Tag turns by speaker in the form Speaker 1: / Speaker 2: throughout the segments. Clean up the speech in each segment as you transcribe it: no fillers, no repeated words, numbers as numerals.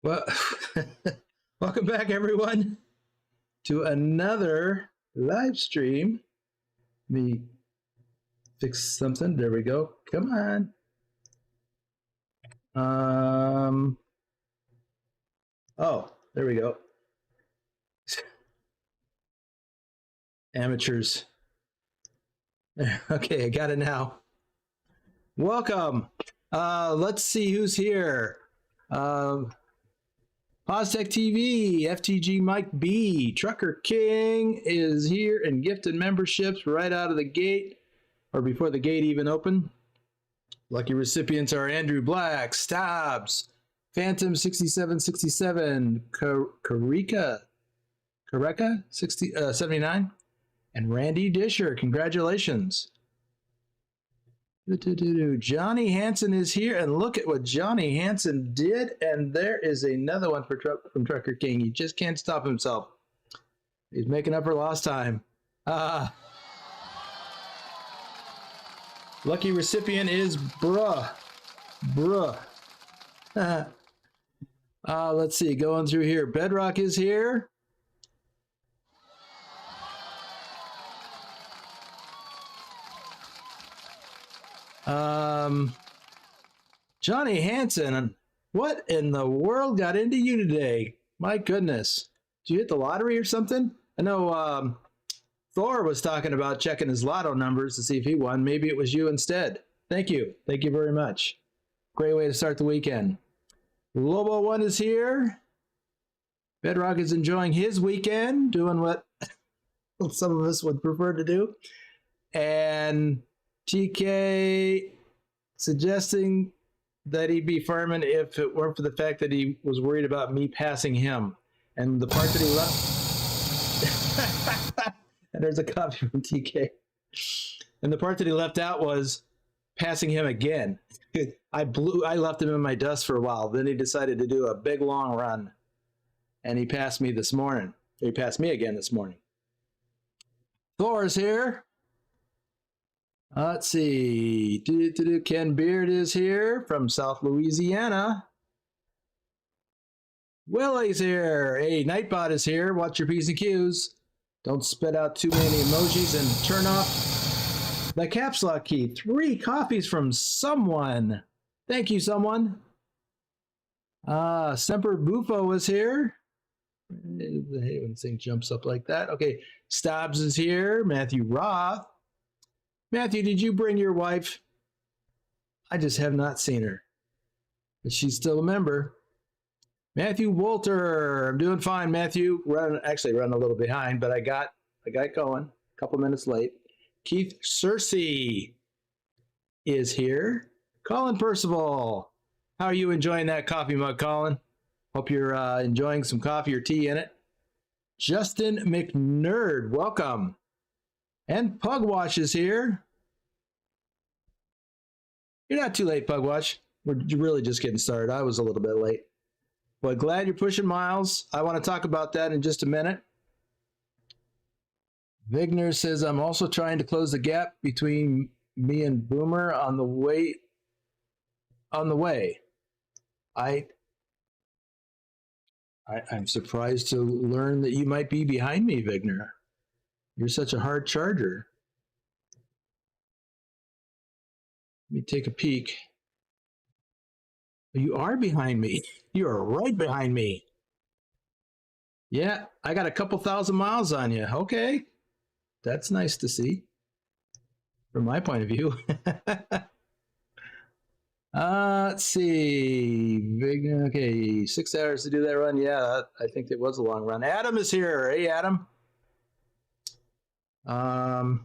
Speaker 1: Well, welcome back, everyone, to another live stream. Let me fix something. There we go. Come on. Oh, there we go. Amateurs. Okay, I got it now. Welcome. Let's see who's here. Poztech TV, FTG Mike B, Trucker King is here and gifted memberships right out of the gate, or before the gate even opened. Lucky recipients are Andrew Black, Stabs, Phantom 6767, Kareka 79, and Randy Disher. Congratulations. Johnny Hansen is here, and look at what Johnny Hansen did, and there is another one from Trucker King. He just can't stop himself. He's making up for lost time. Lucky recipient is Bruh. Let's see, going through here. Bedrock is here. Johnny Hansen, what in the world got into you today? My goodness. Did you hit the lottery or something? I know Thor was talking about checking his lotto numbers to see if he won. Maybe it was you instead. Thank you. Thank you very much. Great way to start the weekend. Lobo One is here. Bedrock is enjoying his weekend, doing what some of us would prefer to do. And TK suggesting that he'd be farming if it weren't for the fact that he was worried about me passing him. And the part that he left... and there's a copy from TK. And the part that he left out was passing him again. I left him in my dust for a while. Then he decided to do a big long run. And he passed me this morning. He passed me again this morning. Thor's here. Let's see. Ken Beard is here from South Louisiana. Willie's here. Hey, Nightbot is here. Watch your P's and Q's. Don't spit out too many emojis and turn off the caps lock key. 3 coffees from someone. Thank you, someone. Semper Bufo is here. I hate when this thing jumps up like that. Okay, Stobbs is here. Matthew Roth. Matthew, did you bring your wife? I just have not seen her. But she's still a member. Matthew Walter. I'm doing fine, Matthew. Actually running a little behind, but I got going. A couple minutes late. Keith Searcy is here. Colin Percival. How are you enjoying that coffee mug, Colin? Hope you're enjoying some coffee or tea in it. Justin McNerd, welcome. And Pugwash is here. You're not too late, Pugwash. We're really just getting started. I was a little bit late. But glad you're pushing miles. I want to talk about that in just a minute. Vigner says, I'm also trying to close the gap between me and Boomer on the way. I'm surprised to learn that you might be behind me, Vigner. You're such a hard charger. Let me take a peek. You are behind me. You are right behind me. Yeah, I got a couple thousand miles on you. Okay. That's nice to see. From my point of view. Let's see. Okay, 6 hours to do that run. Yeah, I think it was a long run. Adam is here. Hey, Adam. I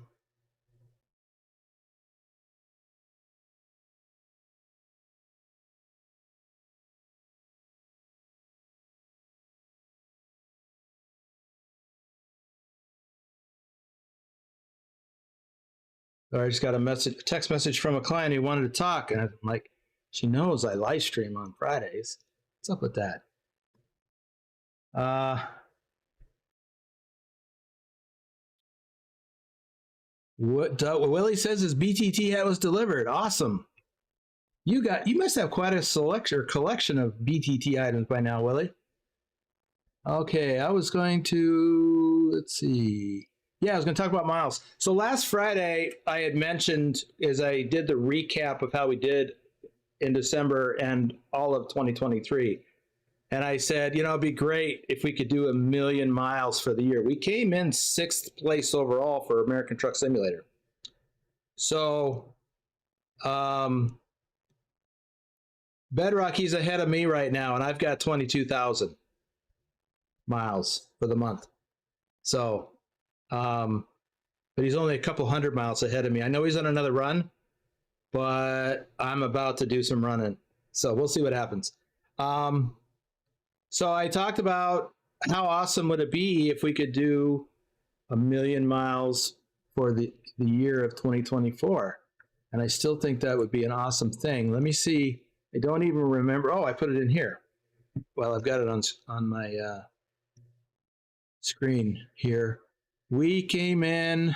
Speaker 1: just got a text message from a client who wanted to talk, and I'm like, she knows I live stream on Fridays. What's up with that? What Willie says his BTT hat was delivered. Awesome. You must have quite a selection or collection of BTT items by now, Willie. Okay, I was going to, let's see. Yeah, I was going to talk about miles. So last Friday, I had mentioned, as I did the recap of how we did in December and all of 2023, and I said, you know, it'd be great if we could do 1 million miles for the year. We came in 6th place overall for American Truck Simulator. So, Bedrock, he's ahead of me right now, and I've got 22,000 miles for the month. So, but he's only a couple hundred miles ahead of me. I know he's on another run, but I'm about to do some running. So we'll see what happens. So I talked about how awesome would it be if we could do 1 million miles for the year of 2024. And I still think that would be an awesome thing. Let me see. I don't even remember. Oh, I put it in here. Well, I've got it on my screen here. We came in.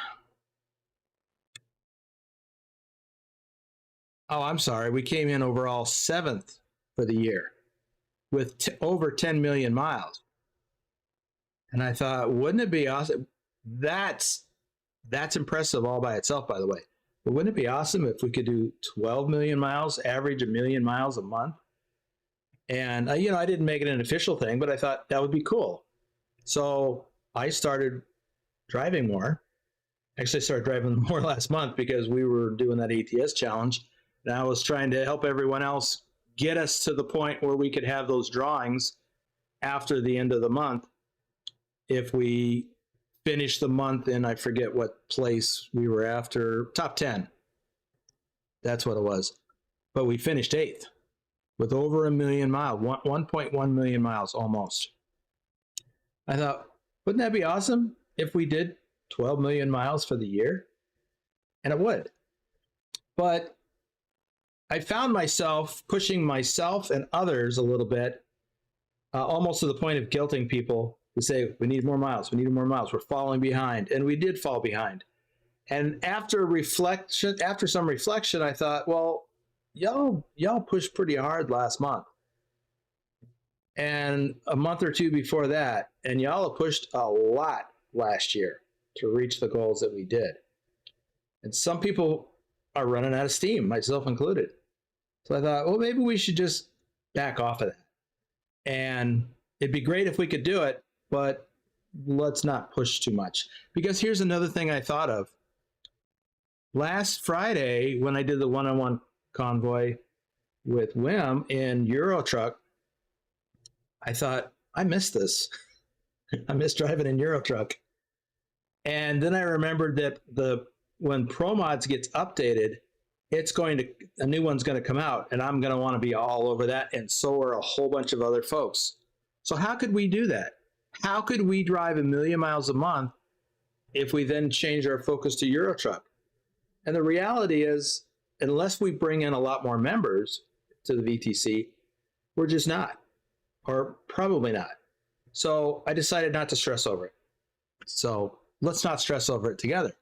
Speaker 1: Oh, I'm sorry. We came in overall 7th for the year with over 10 million miles. And I thought, wouldn't it be awesome? That's impressive all by itself, by the way. But wouldn't it be awesome if we could do 12 million miles, average 1 million miles a month? And, you know, I didn't make it an official thing, but I thought that would be cool. So I started driving more. Actually, I started driving more last month because we were doing that ATS challenge. And I was trying to help everyone else get us to the point where we could have those drawings after the end of the month. If we finish the month in, I forget what place we were after, top 10. That's what it was. But we finished 8th with over 1 million miles, 1.1 million miles almost. I thought, wouldn't that be awesome if we did 12 million miles for the year? And it would. But I found myself pushing myself and others a little bit, almost to the point of guilting people to say, we need more miles, we need more miles, we're falling behind. And we did fall behind. And after some reflection, I thought, well, y'all pushed pretty hard last month. And a month or two before that, and y'all have pushed a lot last year to reach the goals that we did. And some people are running out of steam, myself included. So I thought, well, maybe we should just back off of that. And it'd be great if we could do it, but let's not push too much. Because here's another thing I thought of. Last Friday, when I did the one-on-one convoy with Wim in Eurotruck, I thought, I missed this. I miss driving in Eurotruck. And then I remembered that when ProMods gets updated, a new one's going to come out, and I'm going to want to be all over that, and so are a whole bunch of other folks. So how could we do that? How could we drive 1 million miles a month if we then change our focus to Eurotruck? And the reality is, unless we bring in a lot more members to the VTC, we're just not, or probably not. So I decided not to stress over it. So let's not stress over it together.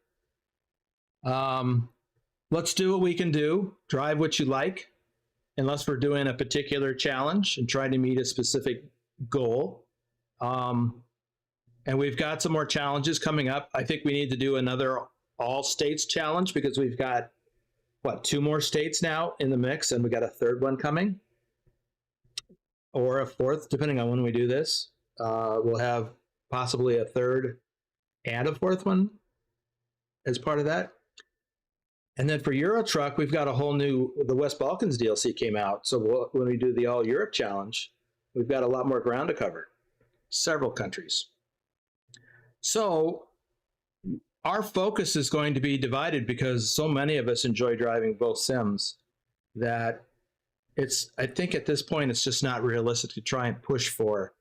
Speaker 1: Let's do what we can do, drive what you like, unless we're doing a particular challenge and trying to meet a specific goal. And we've got some more challenges coming up. I think we need to do another all states challenge because we've got, 2 more states now in the mix, and we got a 3rd one coming, or a 4th, depending on when we do this. We'll have possibly a 3rd and a 4th one as part of that. And then for Eurotruck, we've got a whole new, the West Balkans DLC came out. So when we do the All Europe Challenge, we've got a lot more ground to cover, several countries. So our focus is going to be divided because so many of us enjoy driving both sims that I think at this point, it's just not realistic to try and push for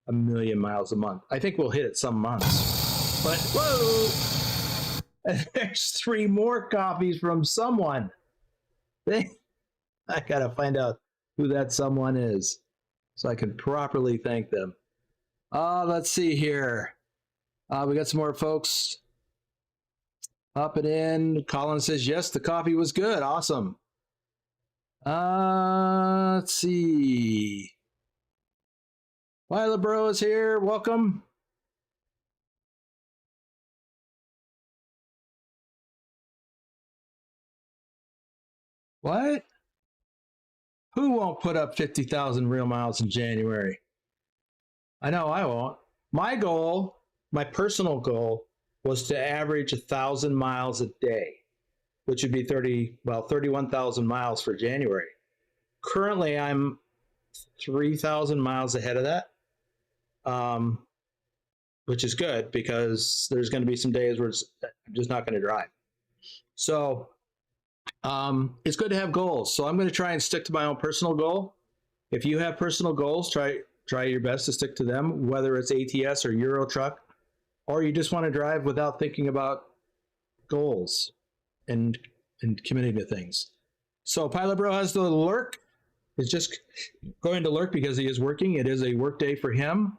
Speaker 1: 1 million miles a month. I think we'll hit it some months, but whoa! There's 3 more copies from someone. I gotta find out who that someone is so I can properly thank them. Let's see here. We got some more folks up and in. Colin says, yes, the coffee was good. Awesome. Let's see. Lila Bro is here. Welcome. What? Who won't put up 50,000 real miles in January? I know I won't. My goal, my personal goal, was to average 1,000 miles a day, which would be 31,000 miles for January. Currently, I'm 3,000 miles ahead of that, which is good because there's going to be some days where I'm just not going to drive. So it's good to have goals. So I'm going to try and stick to my own personal goal. If you have personal goals, try your best to stick to them, whether it's ATS or Euro Truck, or you just want to drive without thinking about goals and committing to things. So Pilot Bro has the lurk. It's just going to lurk because he is working. It is a work day for him.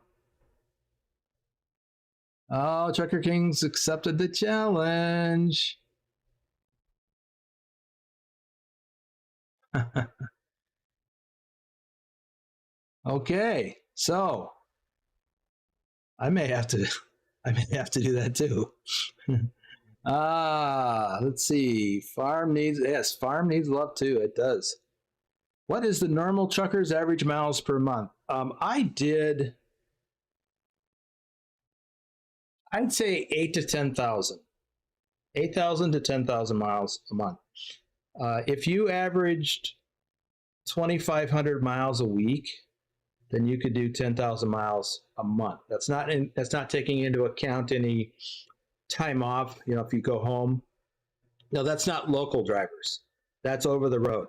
Speaker 1: Oh, Trucker King's accepted the challenge. Okay, so I may have to do that too. Let's see. Farm needs love too. It does. What is the normal trucker's average miles per month? I'd say 8 to 10,000. 8,000 to 10,000 miles a month. If you averaged 2,500 miles a week, then you could do 10,000 miles a month. That's not taking into account any time off. You know, if you go home. No, that's not local drivers. That's over the road.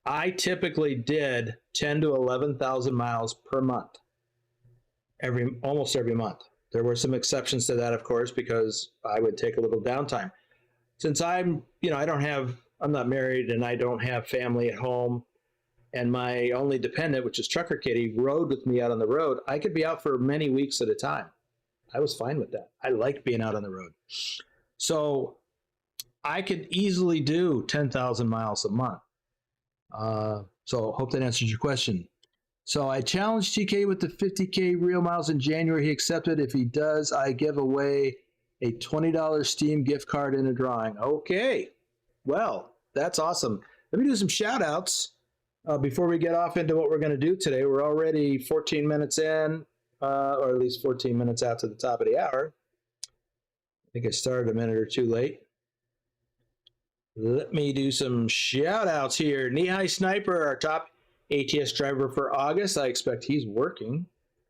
Speaker 1: I typically did 10 to 11,000 miles per month, almost every month. There were some exceptions to that, of course, because I would take a little downtime. Since I'm not married and I don't have family at home, and my only dependent, which is Trucker Kitty, rode with me out on the road, I could be out for many weeks at a time. I was fine with that. I liked being out on the road. So I could easily do 10,000 miles a month. So hope that answers your question. So I challenged TK with the 50K real miles in January. He accepted. If he does, I give away a $20 Steam gift card in a drawing. Okay. Well, that's awesome. Let me do some shout outs before we get off into what we're going to do today. We're already 14 minutes in, or at least 14 minutes out to the top of the hour. I think I started a minute or two late. Let me do some shout outs here. Knee-High Sniper, our top ATS driver for August. I expect he's working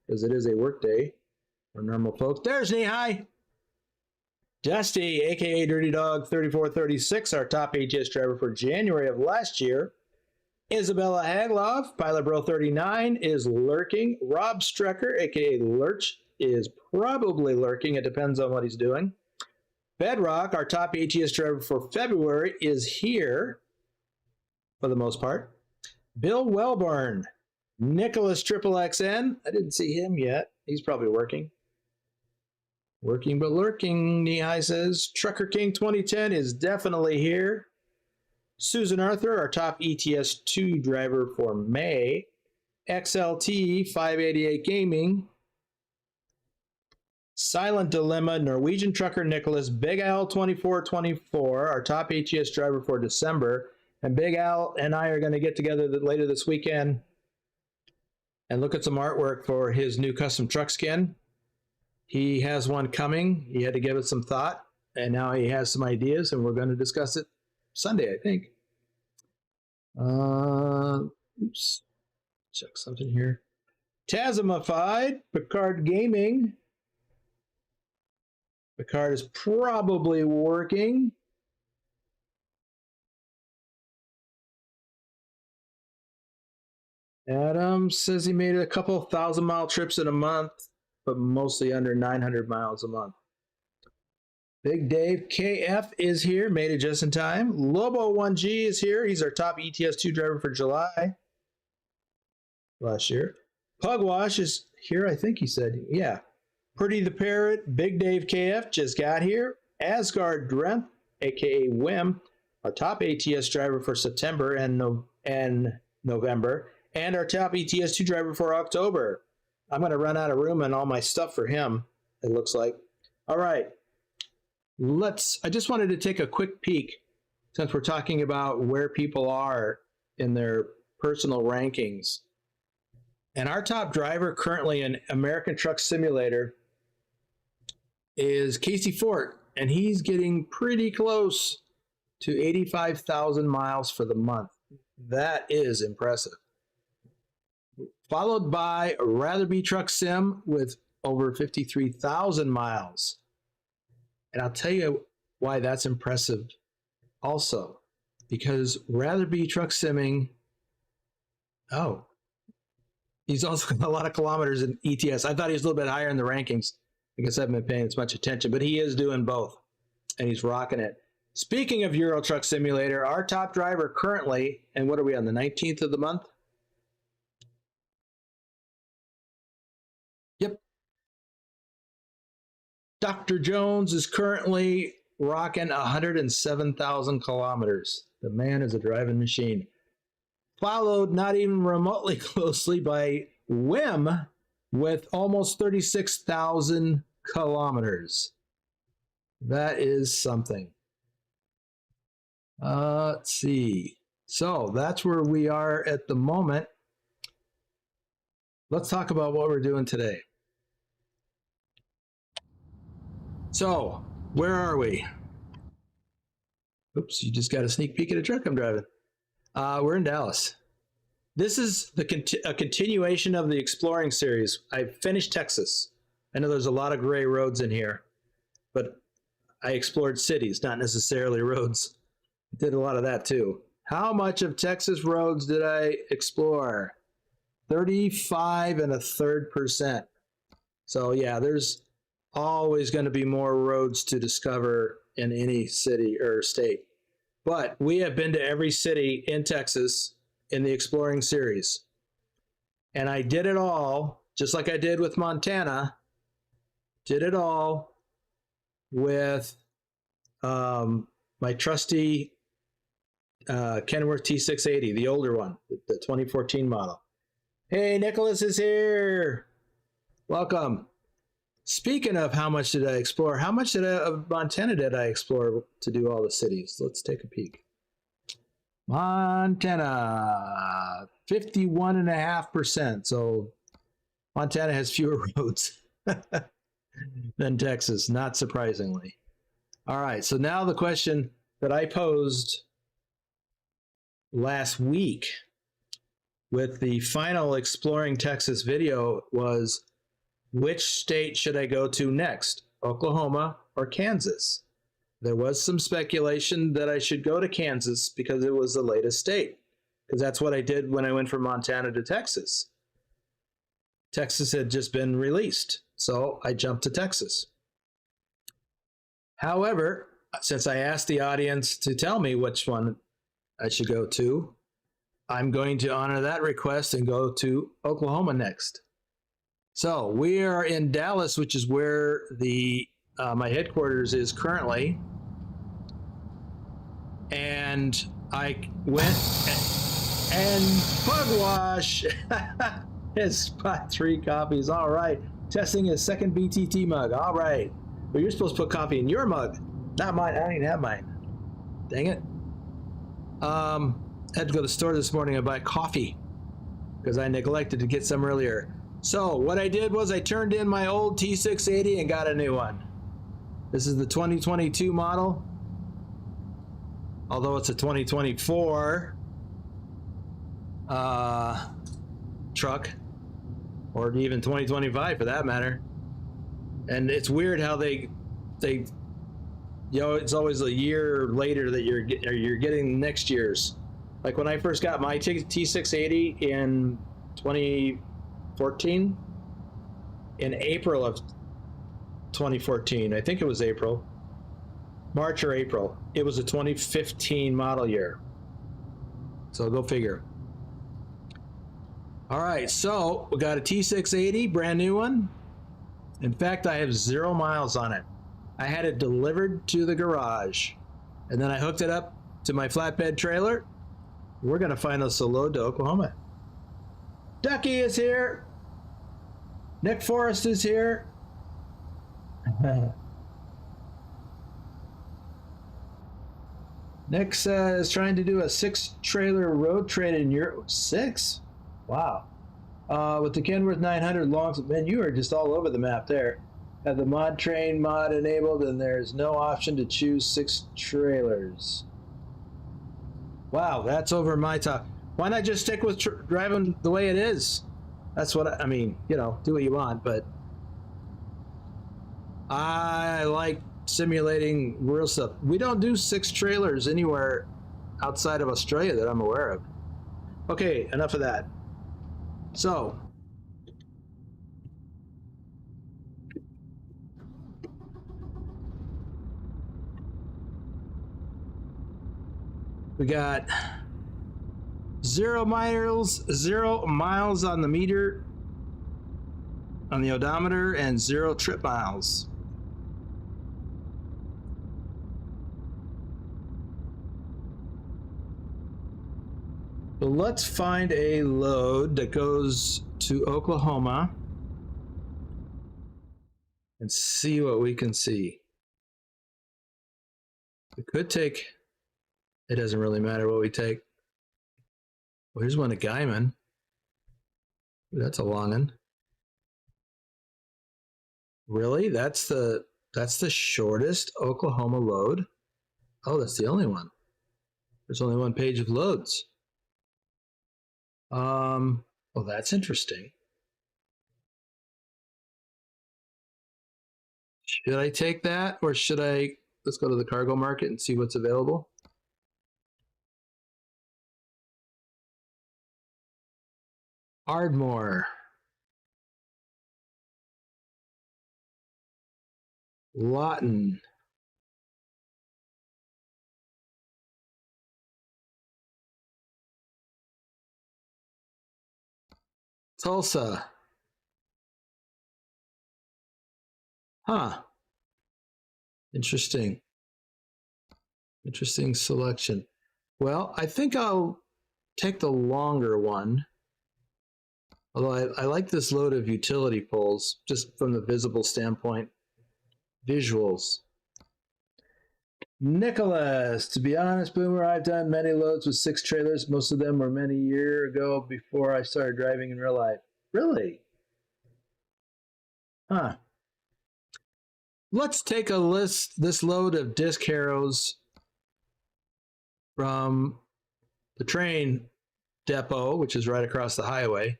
Speaker 1: because it is a work day for normal folks. There's Knee-High. Dusty, aka Dirty Dog 3436, our top ATS driver for January of last year. Isabella Hagloff, Pilot Bro 39 is lurking. Rob Strecker, aka Lurch, is probably lurking. It depends on what he's doing. Bedrock, our top ATS driver for February, is here for the most part. Bill Wellborn, Nicholas XXXN. I didn't see him yet. He's probably working. Working but lurking, Knee-High says. Trucker King 2010 is definitely here. Susan Arthur, our top ETS2 driver for May. XLT 588 Gaming. Silent Dilemma, Norwegian Trucker Nicholas, Big Al 2424, our top ATS driver for December. And Big Al and I are going to get together later this weekend and look at some artwork for his new custom truck skin. He has one coming. He had to give it some thought, and now he has some ideas, and we're going to discuss it Sunday, I think. Oops. Check something here. Tasmified, Picard Gaming. Picard is probably working. Adam says he made a couple 1,000-mile trips in a month, but mostly under 900 miles a month. Big Dave KF is here, made it just in time. Lobo 1G is here. He's our top ETS2 driver for July last year. Pugwash is here, I think he said. Yeah. Pretty the Parrot, Big Dave KF just got here. Asgard Drenth, aka Wim, our top ATS driver for September and November, and our top ETS2 driver for October. I'm going to run out of room and all my stuff for him, it looks like. All right. I just wanted to take a quick peek, since we're talking about where people are in their personal rankings. And our top driver currently in American Truck Simulator is Casey Fort, and he's getting pretty close to 85,000 miles for the month. That is impressive. Followed by Rather Be Truck Sim with over 53,000 miles. And I'll tell you why that's impressive also, because Rather Be Truck Simming, he's also got a lot of kilometers in ETS. I thought he was a little bit higher in the rankings. I guess I haven't been paying as much attention, but he is doing both, and he's rocking it. Speaking of Euro Truck Simulator, our top driver currently, and what are we on, the 19th of the month? Yep. Dr. Jones is currently rocking 107,000 kilometers. The man is a driving machine. Followed not even remotely closely by Wim with almost 36,000 kilometers. That is something. Let's see. So that's where we are at the moment. Let's talk about what we're doing today. So, where are we? Oops, you just got a sneak peek at a truck I'm driving. We're in Dallas. This is a continuation of the exploring series. I finished Texas. I know there's a lot of gray roads in here, but I explored cities, not necessarily roads. Did a lot of that too. How much of Texas roads did I explore? 35.33%. So yeah, there's always going to be more roads to discover in any city or state. But we have been to every city in Texas in the exploring series. And I did it all, just like I did with Montana, did it all with my trusty Kenworth T680, the older one, the 2014 model. Hey, Nicholas is here. Welcome. Speaking of how much did I explore, how much of Montana did I explore to do all the cities? Let's take a peek. Montana, 51.5%. So Montana has fewer roads than Texas, not surprisingly. All right, so now the question that I posed last week with the final Exploring Texas video was, which state should I go to next, Oklahoma or Kansas? There was some speculation that I should go to Kansas because it was the latest state, because that's what I did when I went from Montana to Texas. Texas had just been released, so I jumped to Texas. However, since I asked the audience to tell me which one I should go to, I'm going to honor that request and go to Oklahoma next. So we are in Dallas, which is where the my headquarters is currently. And I went and bug wash. His spot 3 copies. All right. Testing his second BTT mug. All right. But you're supposed to put coffee in your mug, not mine. I don't even have mine. Dang it. Had to go to the store this morning and buy coffee because I neglected to get some earlier. So what I did was I turned in my old T680 and got a new one. This is the 2022 model, although it's a 2024 truck, or even 2025 for that matter. And it's weird how they it's always a year later that you're getting next year's. Like when I first got my T680 in 2014, in April of 2014, I think it was April, March or April, it was a 2015 model year. So go figure. All right, so we got a T680, brand new one. In fact, I have 0 miles on it. I had it delivered to the garage, and then I hooked it up to my flatbed trailer, We're going to find us a load to Oklahoma. Ducky is here. Nick Forrest is here. Nick says trying to do a 6-trailer road trade in Europe. 6? Wow. With the Kenworth 900 longs, man, you are just all over the map there. Have the mod train mod enabled, and there's no option to choose 6 trailers. Wow, that's over my top. Why not just stick with driving the way it is? That's what I mean, you know, do what you want, but I like simulating real stuff. We don't do 6 trailers anywhere outside of Australia that I'm aware of. Okay, enough of that. So, we got 0 miles on the meter, on the odometer, and 0 trip miles. So let's find a load that goes to Oklahoma and see what we can see. We could take, it doesn't really matter what we take. Well, here's one to Guyman. Ooh, that's a long one. Really? That's the shortest Oklahoma load? Oh, that's the only one. There's only one page of loads. Well, that's interesting. Should I take that, or should I, let's go to the cargo market and see what's available. Ardmore. Lawton. Tulsa. Huh. Interesting. Interesting selection. Well, I think I'll take the longer one. Although I like this load of utility poles, just from the visible standpoint. Visuals. Nicholas, to be honest, Boomer, I've done many loads with 6 trailers. Most of them were many years ago before I started driving in real life. Really? Huh. Let's take this load of disc harrows from the train depot, which is right across the highway,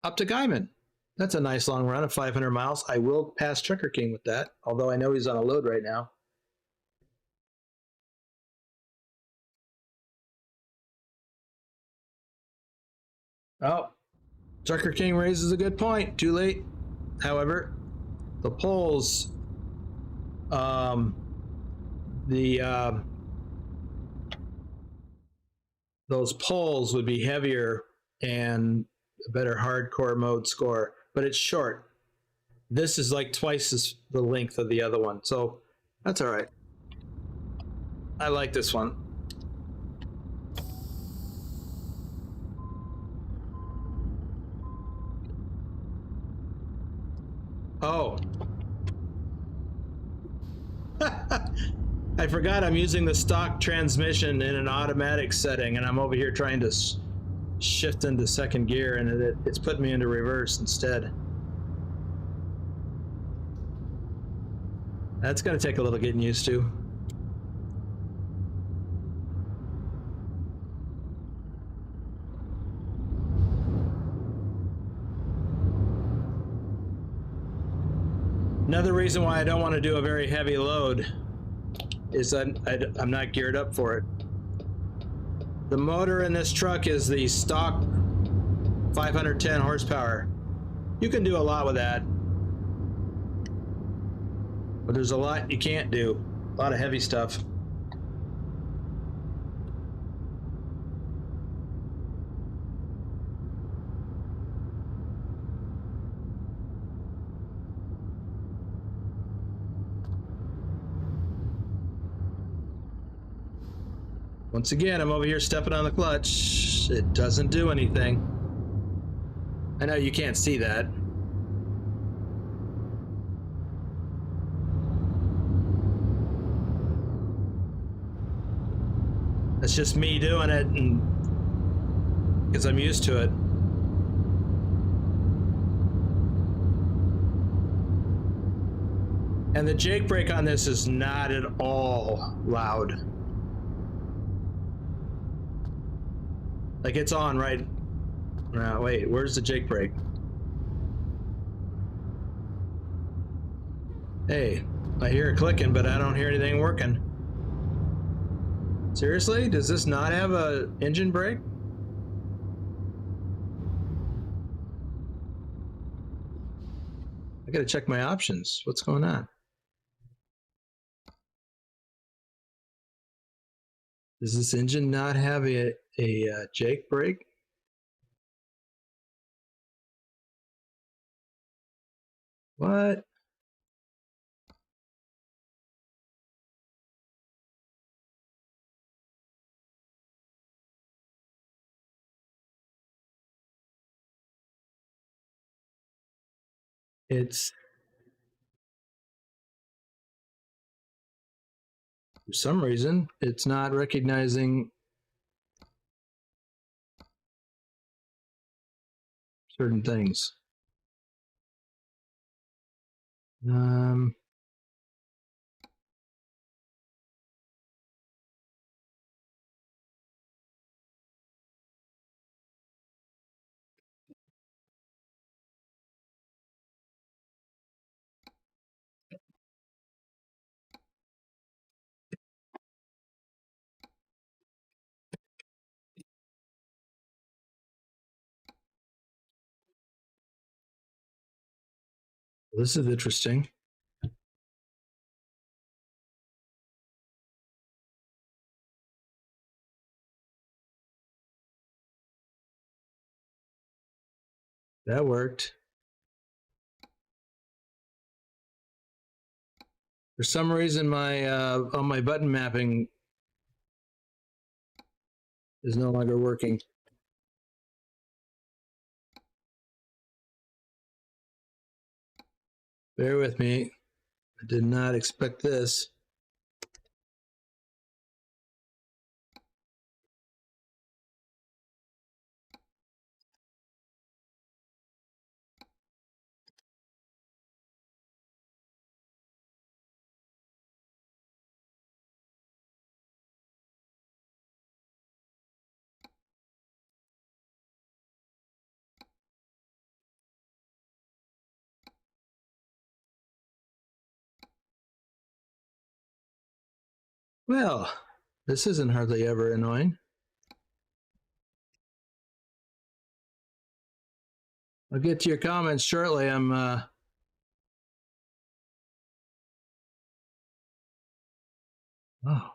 Speaker 1: up to Guyman. That's a nice long run of 500 miles. I will pass Trucker King with that, although I know he's on a load right now. Oh, Trucker King raises a good point. Too late. However, the poles, those poles would be heavier and a better hardcore mode score, but it's short. This is like twice the length of the other one, so that's all right. I like this one. Oh. I forgot I'm using the stock transmission in an automatic setting, and I'm over here trying to shift into second gear, and it's putting me into reverse instead. That's going to take a little getting used to. Another reason why I don't want to do a very heavy load is that I'm not geared up for it. The motor in this truck is the stock 510 horsepower. You can do a lot with that, but there's a lot you can't do. A lot of heavy stuff. Once again, I'm over here stepping on the clutch. It doesn't do anything. I know you can't see that. That's just me doing it, and because I'm used to it. And the Jake brake on this is not at all loud. Like it's on right. Wait, where's the Jake brake? Hey, I hear it clicking, but I don't hear anything working. Seriously? Does this not have a engine brake? I gotta check my options. What's going on? Does this engine not have a Jake brake? What? It's for some reason it's not recognizing certain things. This is interesting. That worked. For some reason, my on my button mapping is no longer working. Bear with me. I did not expect this. Well, this isn't hardly ever annoying. I'll get to your comments shortly. I'm oh.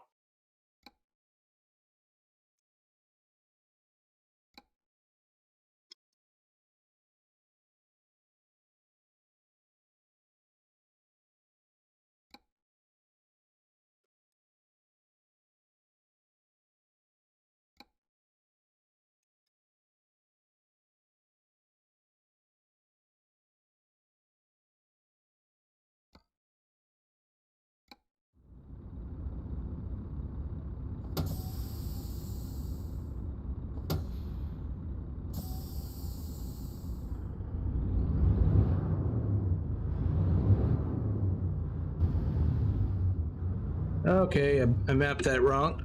Speaker 1: Okay, I mapped that wrong.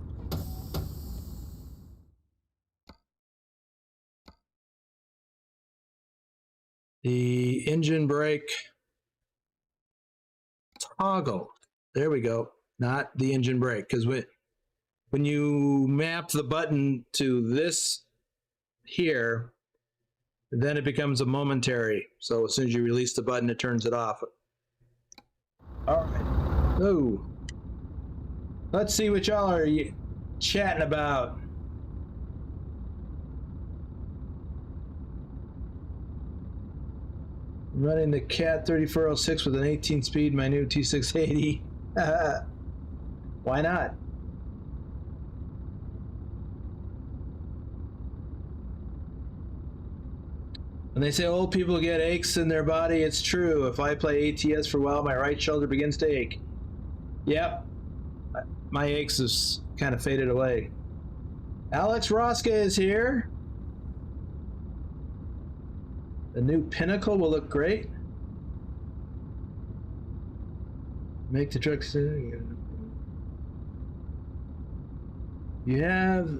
Speaker 1: The engine brake toggle. There we go. Not the engine brake, because when you map the button to this here, then it becomes a momentary. So as soon as you release the button, it turns it off. All right. So let's see what y'all are chatting about. I'm running the Cat 3406 with an 18 speed, my new T680. Why not? When they say old people get aches in their body, it's true. If I play ATS for a while, my right shoulder begins to ache. Yep. My aches has kind of faded away. Alex Roska is here. The new Pinnacle will look great. Make the trucks. You have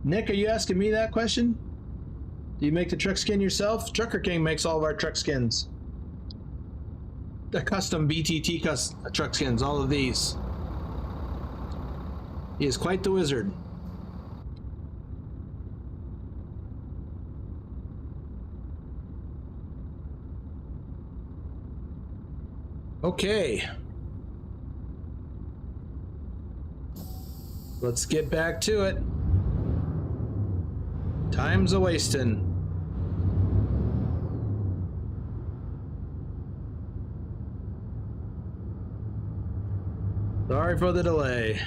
Speaker 1: Nick, are you asking me that question? Do you make the truck skin yourself? Trucker King makes all of our truck skins. The custom BTT truck skins, all of these. He is quite the wizard. Okay. Let's get back to it. Time's a wasting. Sorry for the delay.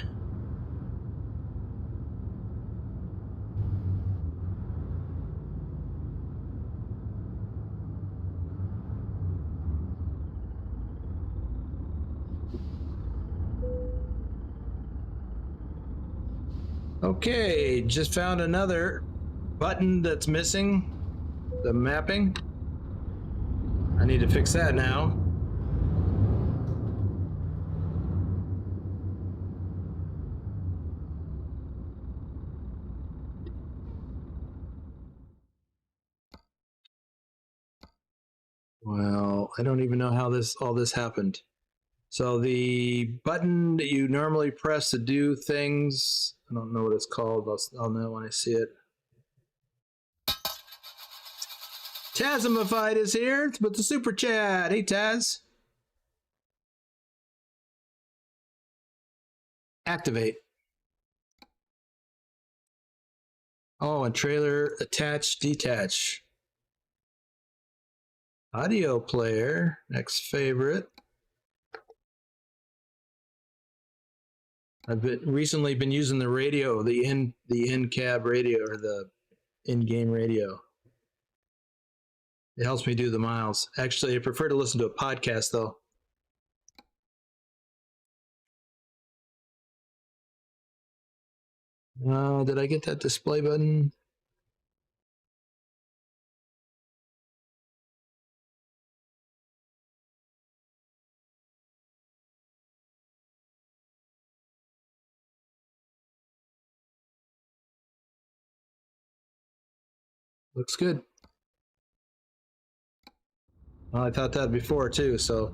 Speaker 1: Okay, just found another button that's missing. The mapping. I need to fix that now. Well, I don't even know how all this happened. So the button that you normally press to do things, I don't know what it's called. I'll know when I see it. Tazamified is here with the super chat. Hey, Taz. Activate. Oh, and trailer attach, detach. Audio player, next favorite. I've recently been using the radio, the in-cab radio, or the in-game radio. It helps me do the miles. Actually, I prefer to listen to a podcast, though. Did I get that display button? Looks good. Well, I thought that before, too, so.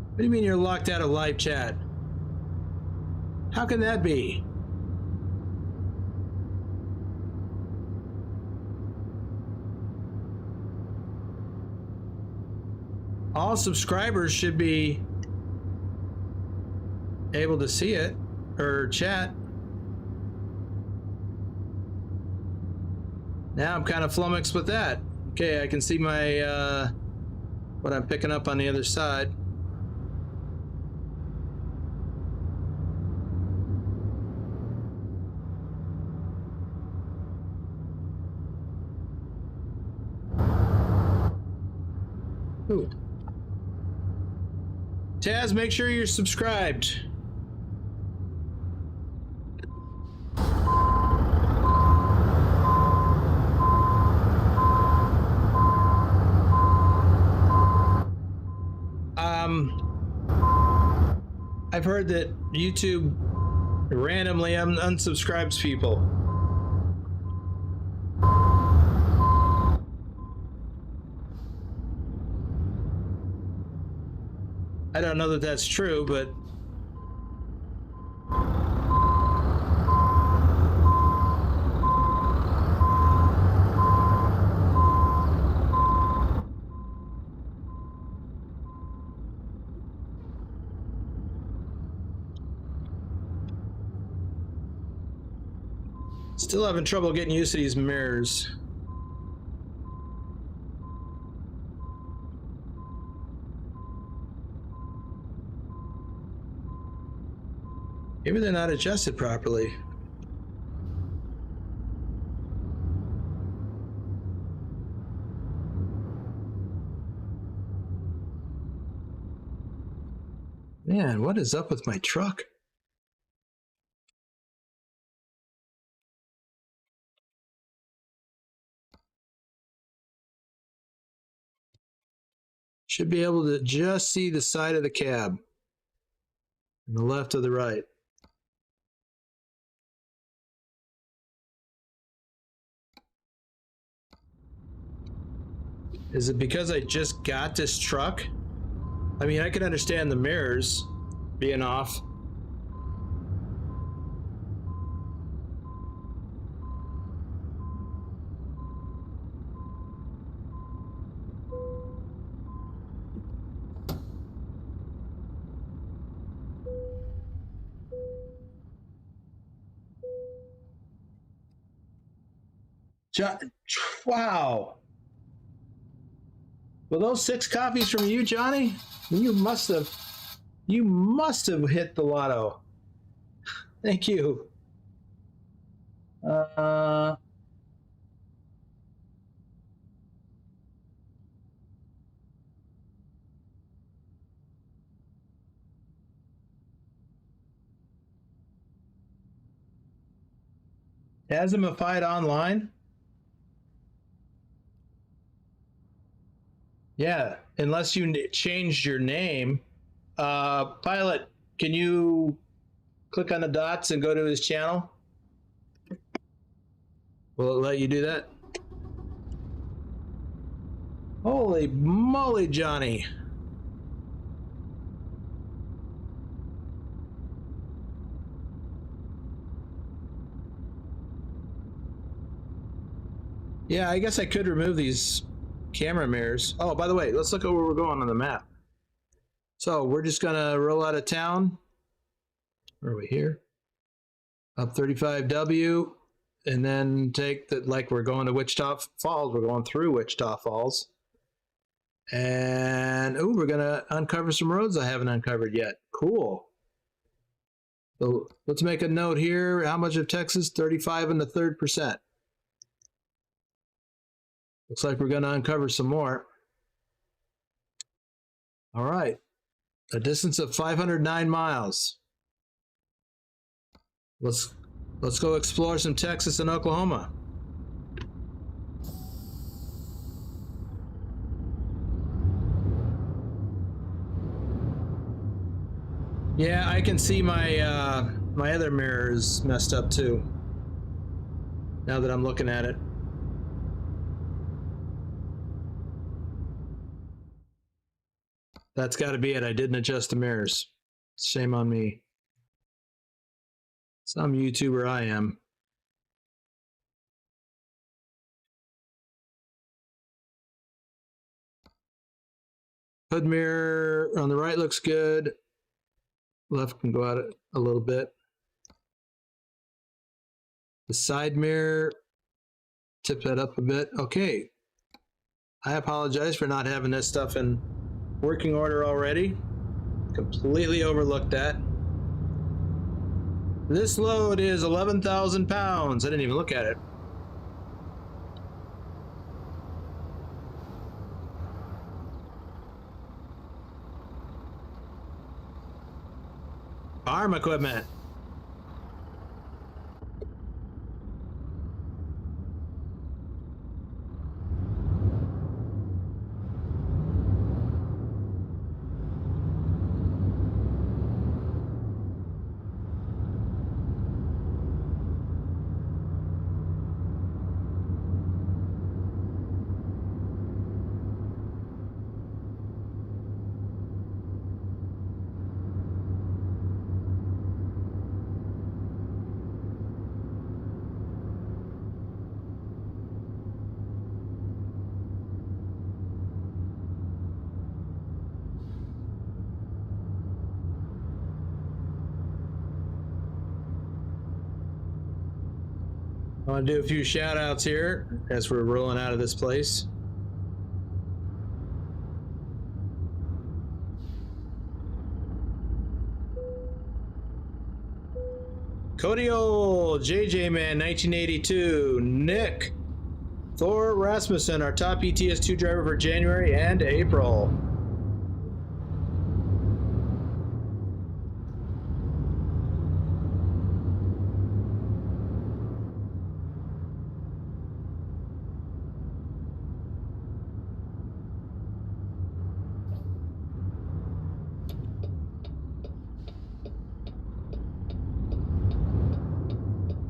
Speaker 1: What do you mean you're locked out of live chat? How can that be? All subscribers should be able to see it or chat. Now I'm kind of flummoxed with that. Okay, I can see my what I'm picking up on the other side. Ooh. Taz, make sure you're subscribed. I've heard that YouTube randomly unsubscribes people. I don't know that that's true, but Still having trouble getting used to these mirrors. Maybe they're not adjusted properly. Man, what is up with my truck? Should be able to just see the side of the cab. On the left or the right. Is it because I just got this truck? I mean, I can understand the mirrors being off. Wow. Were those 6 copies from you, Johnny? You must have hit the lotto. Thank you. Asimified online? Yeah, unless you changed your name. Pilot, can you click on the dots and go to his channel? Will it let you do that? Holy moly, Johnny. Yeah, I guess I could remove these camera mirrors. Oh, by the way, let's look at where we're going on the map. So we're just gonna roll out of town. Where are we here? Up 35W, and then take the, like we're going to Wichita Falls. We're going through Wichita Falls. And, oh, we're gonna uncover some roads I haven't uncovered yet. Cool. So let's make a note here. How much of Texas? 35 and the third percent. Looks like we're gonna uncover some more. All right. A distance of 509 miles. Let's go explore some Texas and Oklahoma. Yeah, I can see my my other mirror is messed up too. Now that I'm looking at it. That's got to be it. I didn't adjust the mirrors. Shame on me. Some YouTuber I am. Hood mirror on the right looks good. Left can go out a little bit. The side mirror, tip that up a bit. Okay. I apologize for not having this stuff in working order already. Completely overlooked that. This load is 11,000 pounds. I didn't even look at it. Farm equipment. want to do a few shout outs here as we're rolling out of this place. Cody Old, JJ Man 1982, Nick, Thor Rasmussen, our top ETS2 driver for January and April.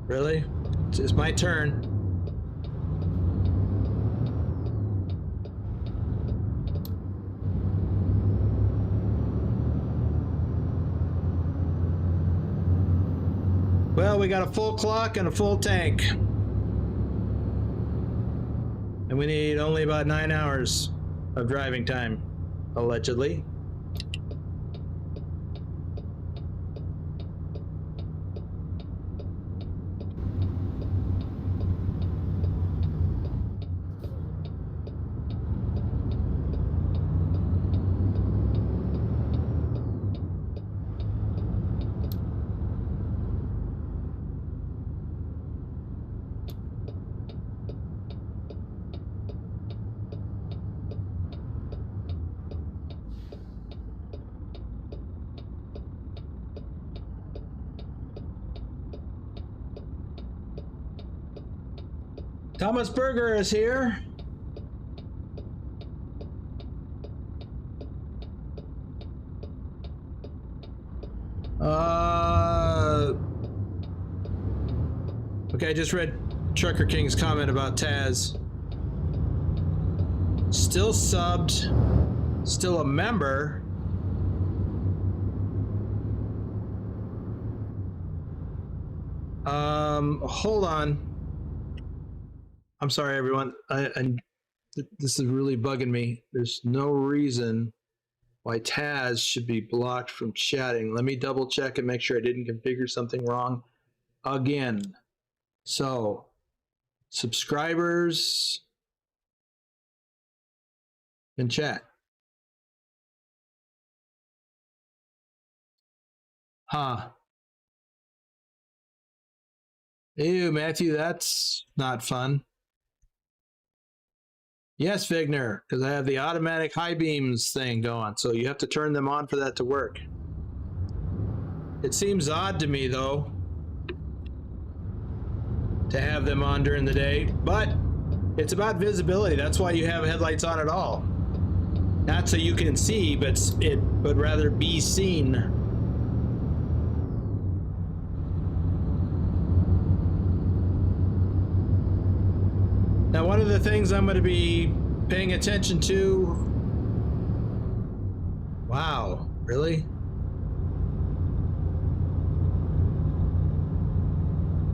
Speaker 1: Really? It's my turn. Well, we got a full clock and a full tank. And we need only about 9 hours of driving time, allegedly. Thomas Berger is here. Okay, I just read Trucker King's comment about Taz. Still subbed, still a member. Hold on. I'm sorry, everyone. This is really bugging me. There's no reason why Taz should be blocked from chatting. Let me double check and make sure I didn't configure something wrong again. So, subscribers and chat. Huh. Ew, Matthew, that's not fun. Yes, Vigner, because I have the automatic high beams thing going, so you have to turn them on for that to work. It seems odd to me, though, to have them on during the day, but it's about visibility. That's why you have headlights on at all. Not so you can see, but rather be seen. Now, one of the things I'm going to be paying attention to... Wow, really?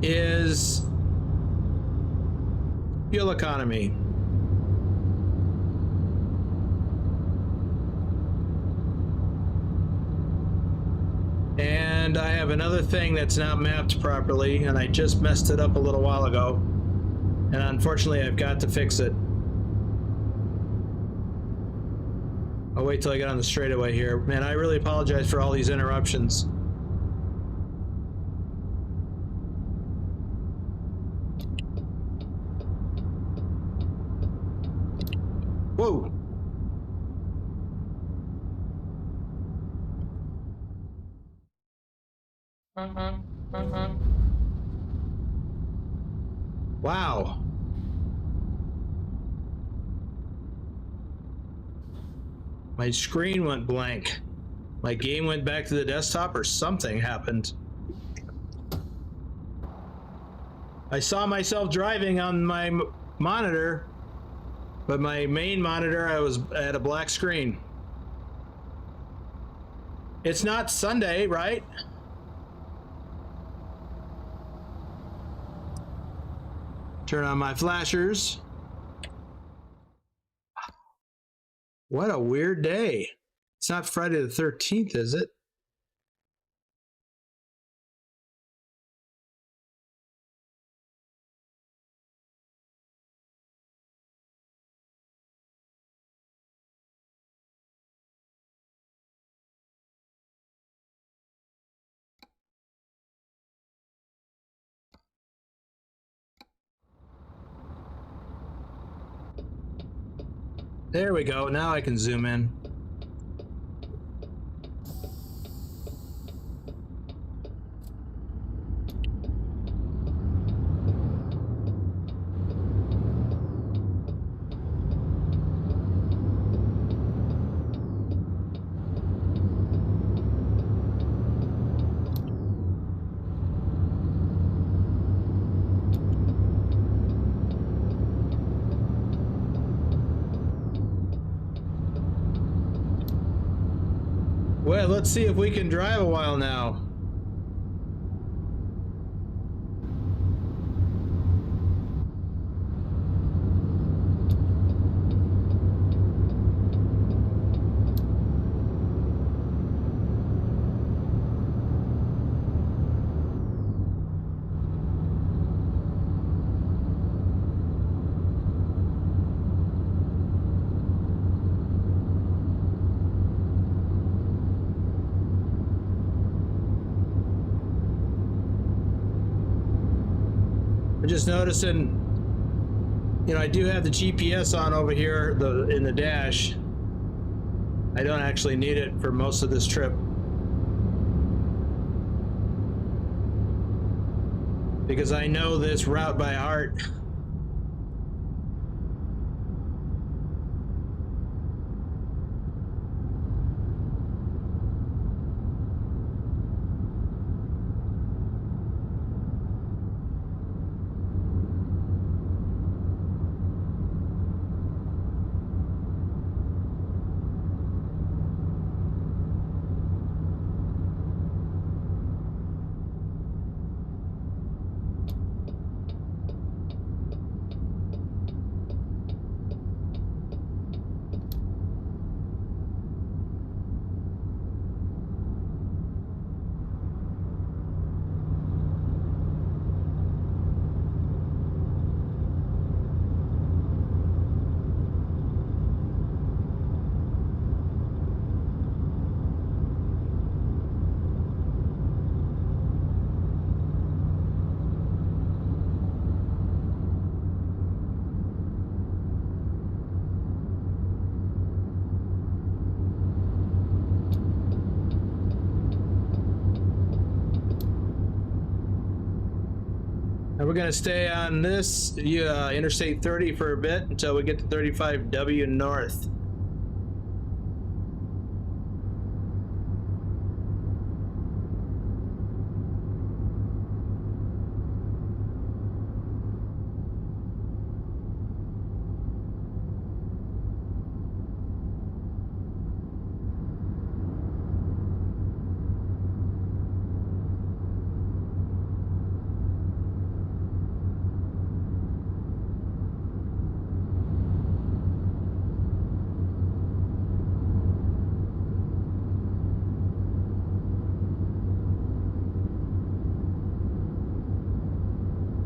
Speaker 1: Is fuel economy. And I have another thing that's not mapped properly, and I just messed it up a little while ago. And unfortunately, I've got to fix it. I'll wait till I get on the straightaway here. Man, I really apologize for all these interruptions. Whoa. Wow. My screen went blank. My game went back to the desktop or something happened. I saw myself driving on my monitor, but my main monitor, I was at a black screen. It's not Sunday, right? Turn on my flashers. What a weird day. It's not Friday the 13th, is it? There we go. Now I can zoom in. Well, let's see if we can drive a while now. I'm just noticing, you know, I do have the GPS on over here in the dash. I don't actually need it for most of this trip, because I know this route by heart. And we're going to stay on this Interstate 30 for a bit until we get to 35W North.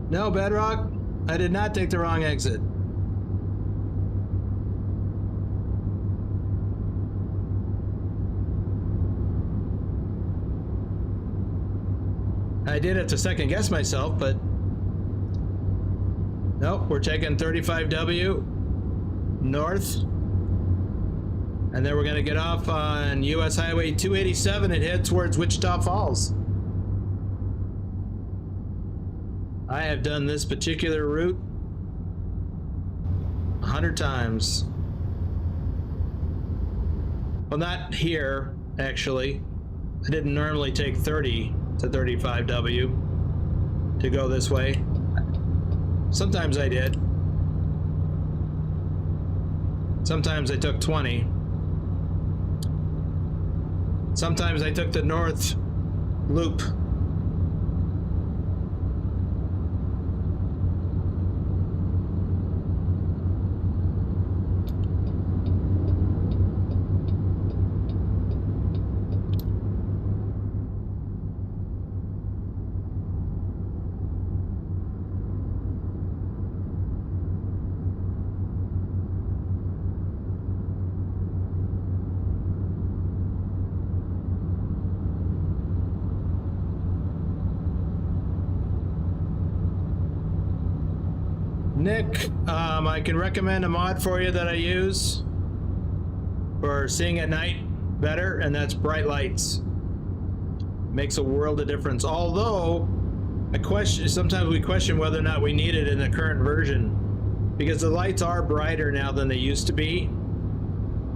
Speaker 1: No, Bedrock, I did not take the wrong exit. I did have to second guess myself, but nope, we're taking 35W north, and then we're going to get off on US Highway 287 and head towards Wichita Falls. I have done this particular route 100 times. Well, not here, actually. I didn't normally take 30 to 35W to go this way. Sometimes I did. Sometimes I took 20. Sometimes I took the north loop. Nick, I can recommend a mod for you that I use. for seeing at night better, and that's bright lights. Makes a world of difference. Although, sometimes we question whether or not we need it in the current version, because the lights are brighter now than they used to be,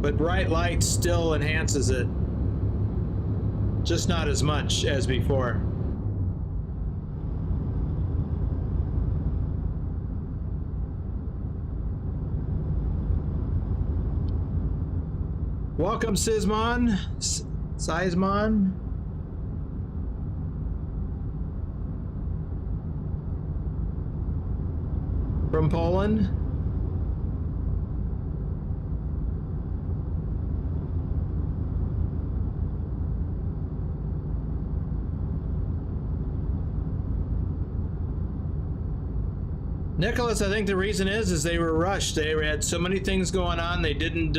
Speaker 1: but bright light still enhances it, just not as much as before. Welcome, Sizmon. Sizmon. From Poland. Nicholas, I think the reason is they were rushed. They had so many things going on. They didn't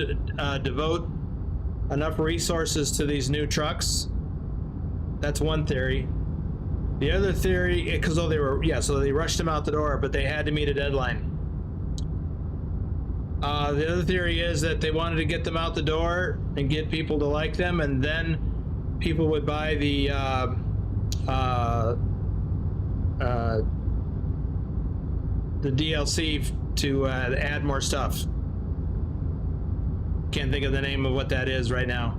Speaker 1: devote enough resources to these new trucks. That's one theory. The other theory, because so they rushed them out the door, but they had to meet a deadline. The other theory is that they wanted to get them out the door and get people to like them, and then people would buy the DLC to add more stuff. Can't think of the name of what that is right now.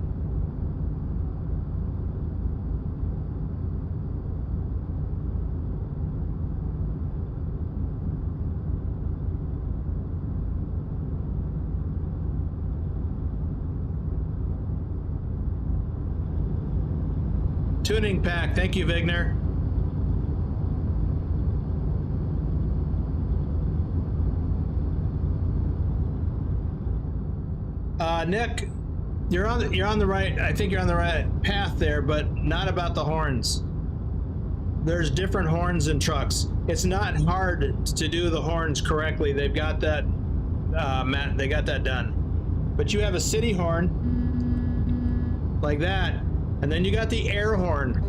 Speaker 1: Tuning pack, thank you, Vigner. Nick, you're on the right. I think you're on the right path there, but not about the horns. There's different horns in trucks. It's not hard to do the horns correctly. They've got that, Matt. They got that done. But you have a city horn like that, and then you got the air horn.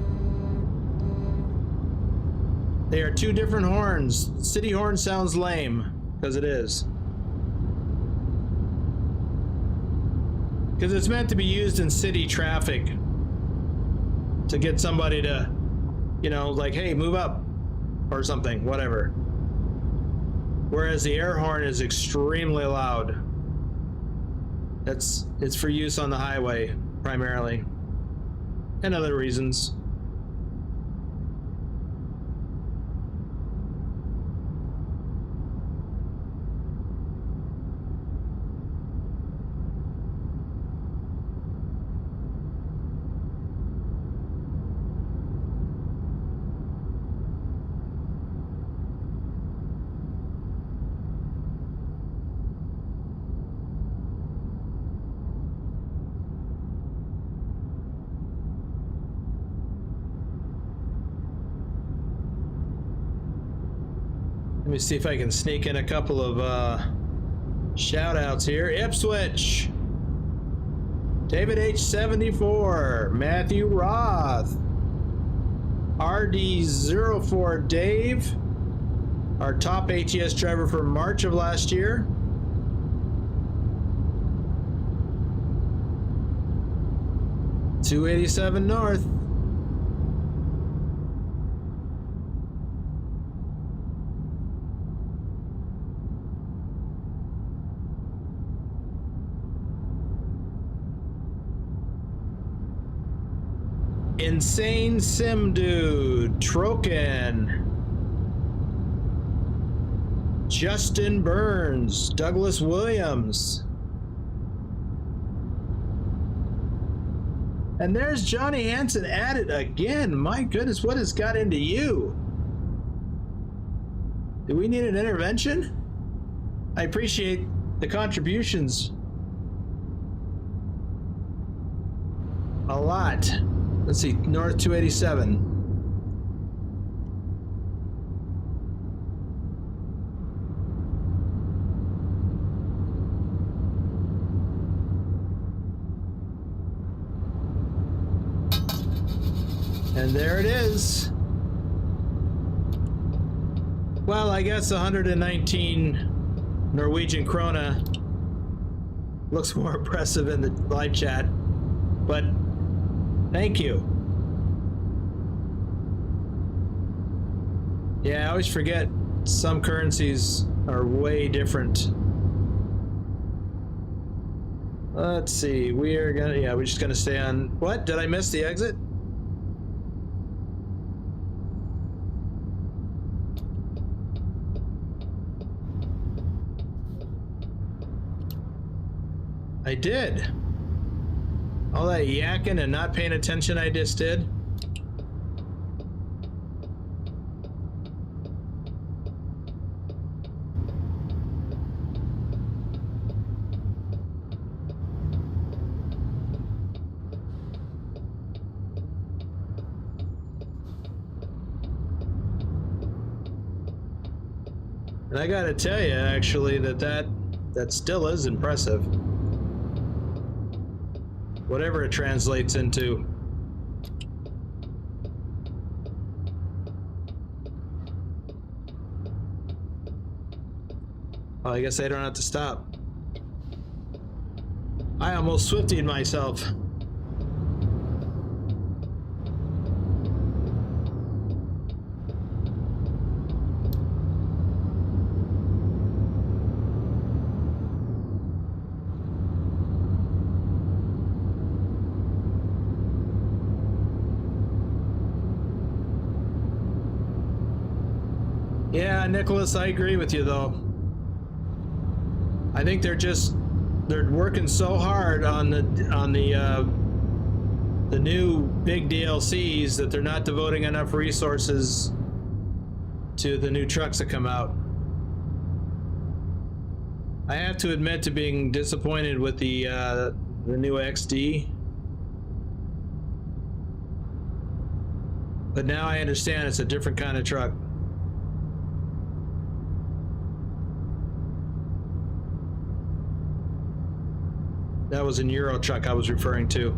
Speaker 1: They are two different horns. City horn sounds lame, because it is. Because it's meant to be used in city traffic to get somebody to, you know, like, hey, move up or something, whatever. Whereas the air horn is extremely loud. It's for use on the highway primarily, and other reasons. Let me see if I can sneak in a couple of shout outs here. Ipswich, David H74, Matthew Roth, RD04 Dave, our top ATS driver for March of last year. $287 North. Insane Sim Dude, Troken, Justin Burns, Douglas Williams. And there's Johnny Hansen at it again. My goodness, what has got into you? Do we need an intervention? I appreciate the contributions a lot. Let's see, North 287. And there it is. Well, I guess 119 Norwegian krona Looks more impressive in the live chat, but thank you. Yeah, I always forget some currencies are way different. Let's see, we're just gonna stay on, what? Did I miss the exit? I did. All that yakking and not paying attention I just did. And I gotta tell you, actually, that still is impressive. Whatever it translates into. Oh, I guess I don't have to stop. I almost swiftied myself. Yeah, Nicholas, I agree with you though. I think they're working so hard on the new big DLCs that they're not devoting enough resources to the new trucks that come out. I have to admit to being disappointed with the new XD. But now I understand it's a different kind of truck. That was an Euro truck I was referring to.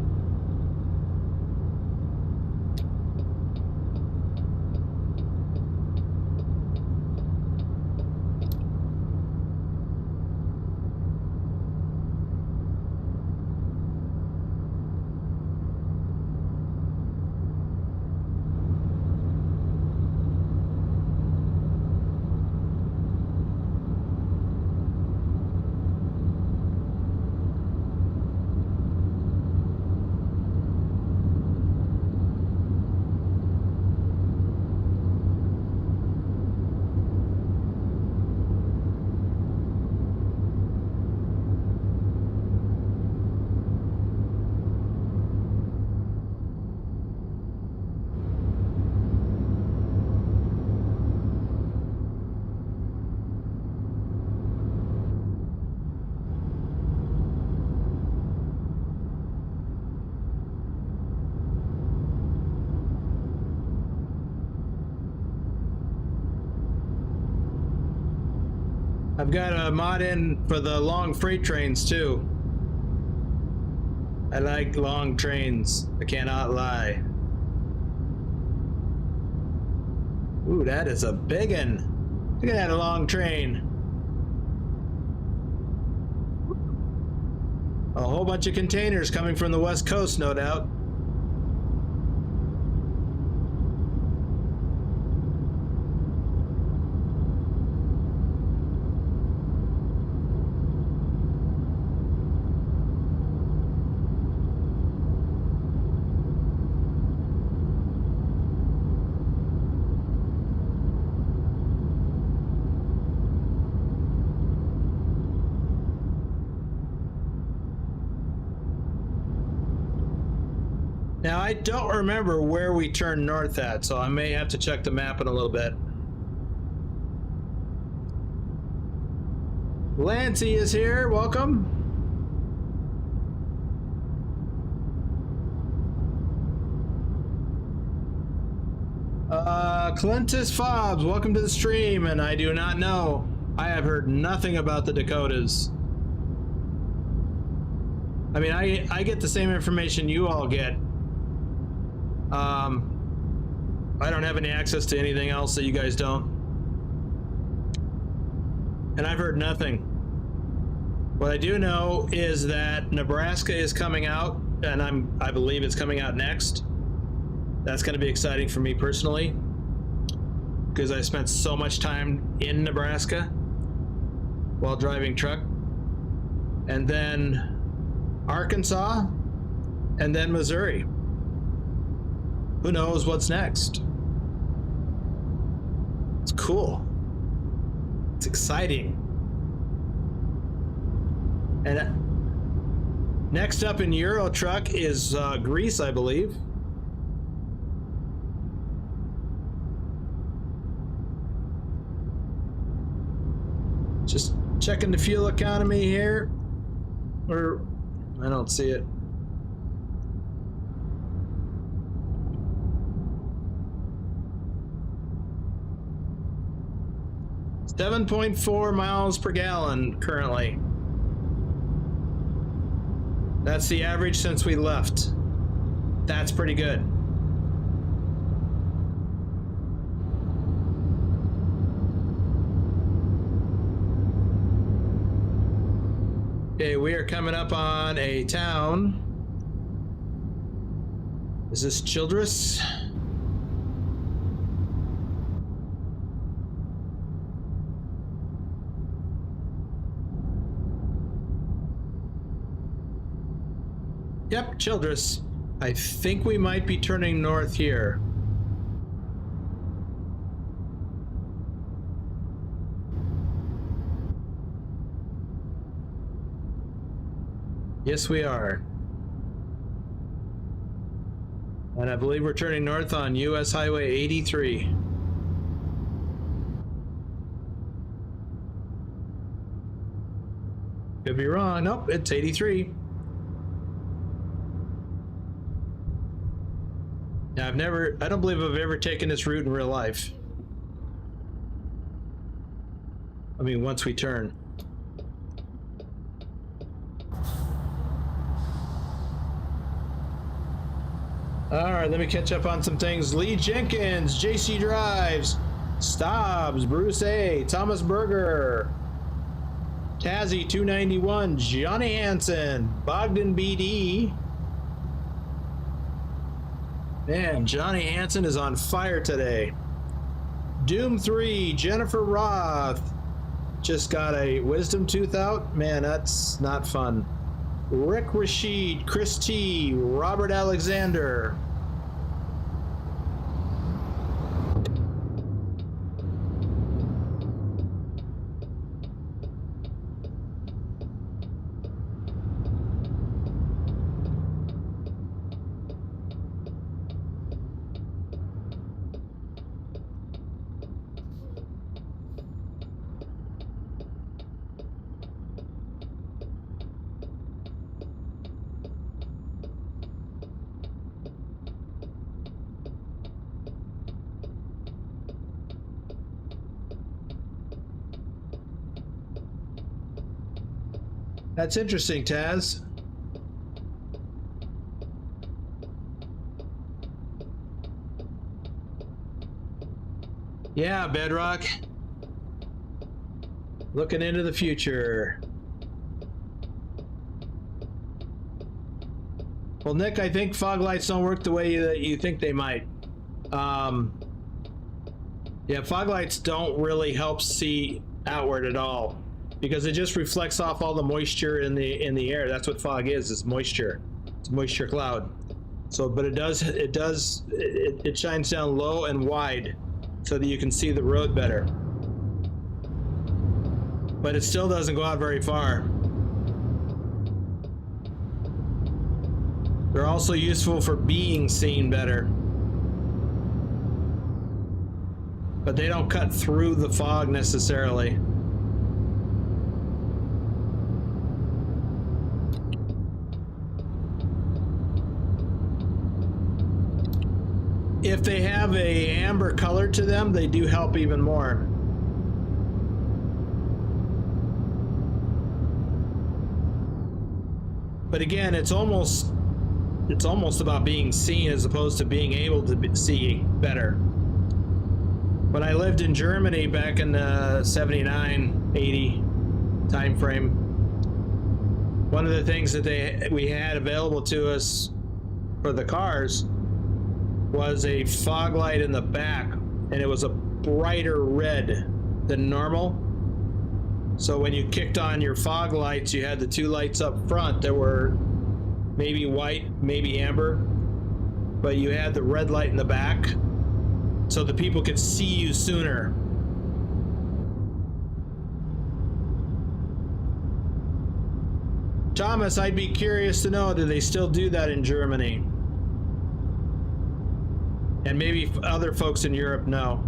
Speaker 1: I've got a mod in for the long freight trains too. I like long trains. I cannot lie. Ooh, that is a big one. Look at that long train. A whole bunch of containers coming from the West Coast, no doubt. Now, I don't remember where we turned north at, so I may have to check the map in a little bit. Lancy is here, welcome. Clintus Fobbs, welcome to the stream, and I do not know. I have heard nothing about the Dakotas. I mean, I get the same information you all get. I don't have any access to anything else that you guys don't. And I've heard nothing. What I do know is that Nebraska is coming out, and I believe it's coming out next. That's going to be exciting for me personally, because I spent so much time in Nebraska while driving truck. And then Arkansas, and then Missouri. Who knows what's next? It's cool. It's exciting. And next up in Euro Truck is Greece, I believe. Just checking the fuel economy here. Or I don't see it. $7.4 miles per gallon currently. That's the average since we left. That's pretty good. Okay, we are coming up on a town. Is this Childress? Yep, Childress. I think we might be turning north here. Yes, we are. And I believe we're turning north on US Highway 83. Could be wrong. Nope, it's 83. Now, I don't believe I've ever taken this route in real life. I mean, once we turn. All right, let me catch up on some things. Lee Jenkins, JC Drives, Stobbs, Bruce A, Thomas Berger, Tazzy 291, Johnny Hansen, Bogdan BD. Man, Johnny Hansen is on fire today. Doom 3, Jennifer Roth. Just got a wisdom tooth out. Man, that's not fun. Rick Rashid, Chris T, Robert Alexander. That's interesting, Taz. Yeah, Bedrock. Looking into the future. Well, Nick, I think fog lights don't work the way that you think they might. Yeah, fog lights don't really help see outward at all, because it just reflects off all the moisture in the air. That's what fog is moisture. It's a moisture cloud. So, but it shines down low and wide so that you can see the road better. But it still doesn't go out very far. They're also useful for being seen better. But they don't cut through the fog necessarily. If they have a amber color to them, they do help even more. But again, it's almost about being seen as opposed to being able to see better. When I lived in Germany back in the 79, 80 time frame, one of the things that we had available to us for the cars was a fog light in the back, and it was a brighter red than normal. So when you kicked on your fog lights, you had the two lights up front that were maybe white, maybe amber, but you had the red light in the back so the people could see you sooner. Thomas, I'd be curious to know, do they still do that in Germany? And maybe other folks in Europe know.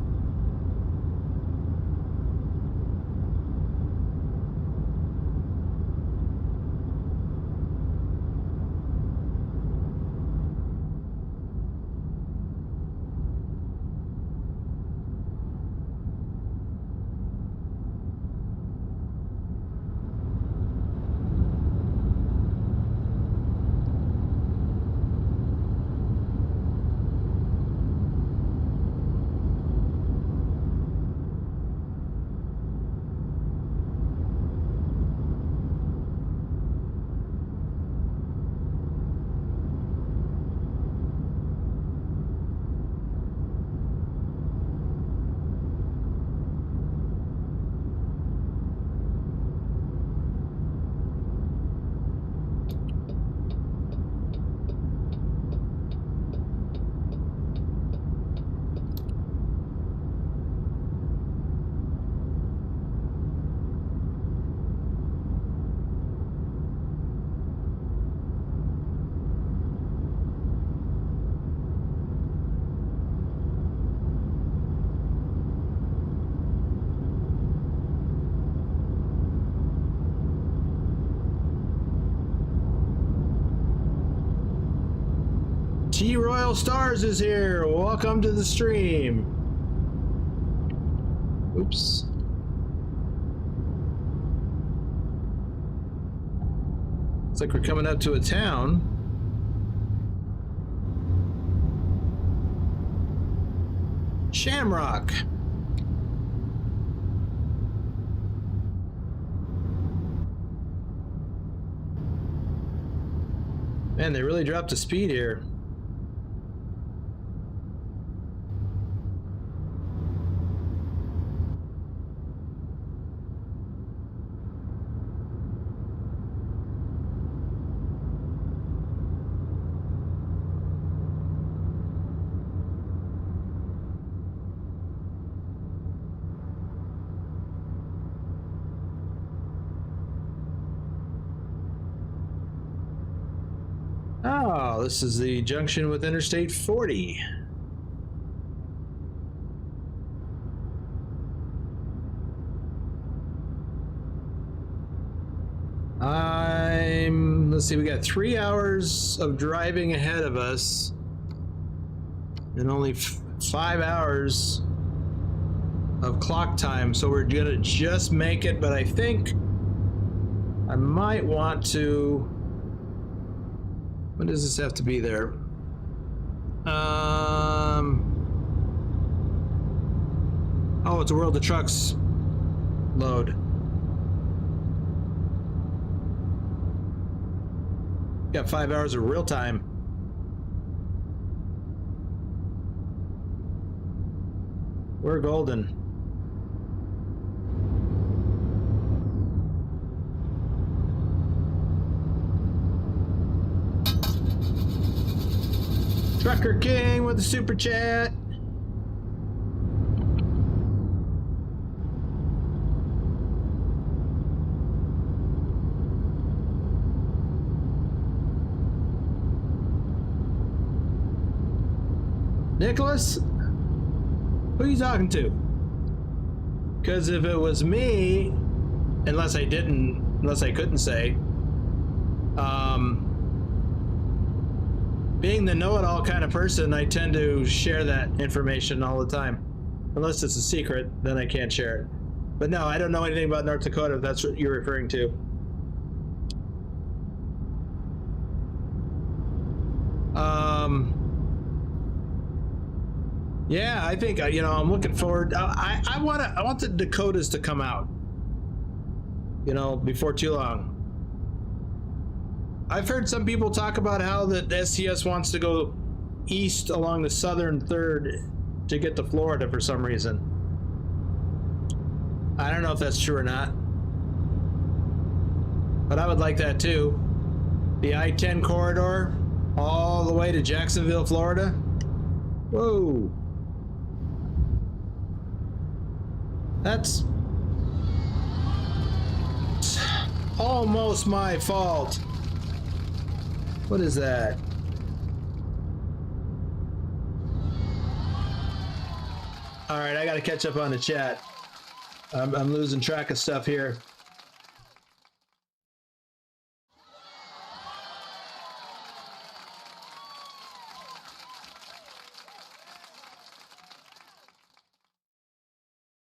Speaker 1: T Royal Stars is here. Welcome to the stream. Oops. Looks like we're coming up to a town. Shamrock. Man, they really dropped the speed here. Oh, this is the junction with Interstate 40. Let's see, we got 3 hours of driving ahead of us and only 5 hours of clock time, so we're gonna just make it, but I think I might want to. When does this have to be there? Oh, it's a World of Trucks load. Got 5 hours of real time. We're golden. Trucker King with the super chat. Nicholas, who are you talking to? Because if it was me, unless I couldn't say, being the know-it-all kind of person, I tend to share that information all the time. Unless it's a secret, then I can't share it. But no, I don't know anything about North Dakota, if that's what you're referring to. Yeah, I think, I'm looking forward. I want the Dakotas to come out, before too long. I've heard some people talk about how the SCS wants to go east along the southern third to get to Florida for some reason. I don't know if that's true or not, but I would like that too. The I-10 corridor all the way to Jacksonville, Florida. Whoa. That's almost my fault. What is that? All right, I got to catch up on the chat. I'm losing track of stuff here.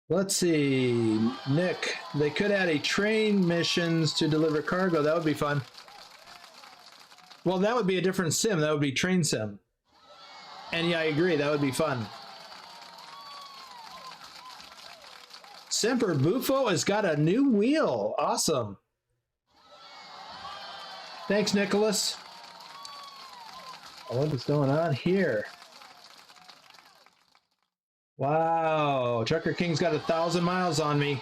Speaker 1: Let's see, Nick, they could add a train missions to deliver cargo. That would be fun. Well, that would be a different sim. That would be train sim. And yeah, I agree. That would be fun. Semper Bufo has got a new wheel. Awesome. Thanks, Nicholas. What is going on here? Wow, Trucker King's got 1,000 miles on me.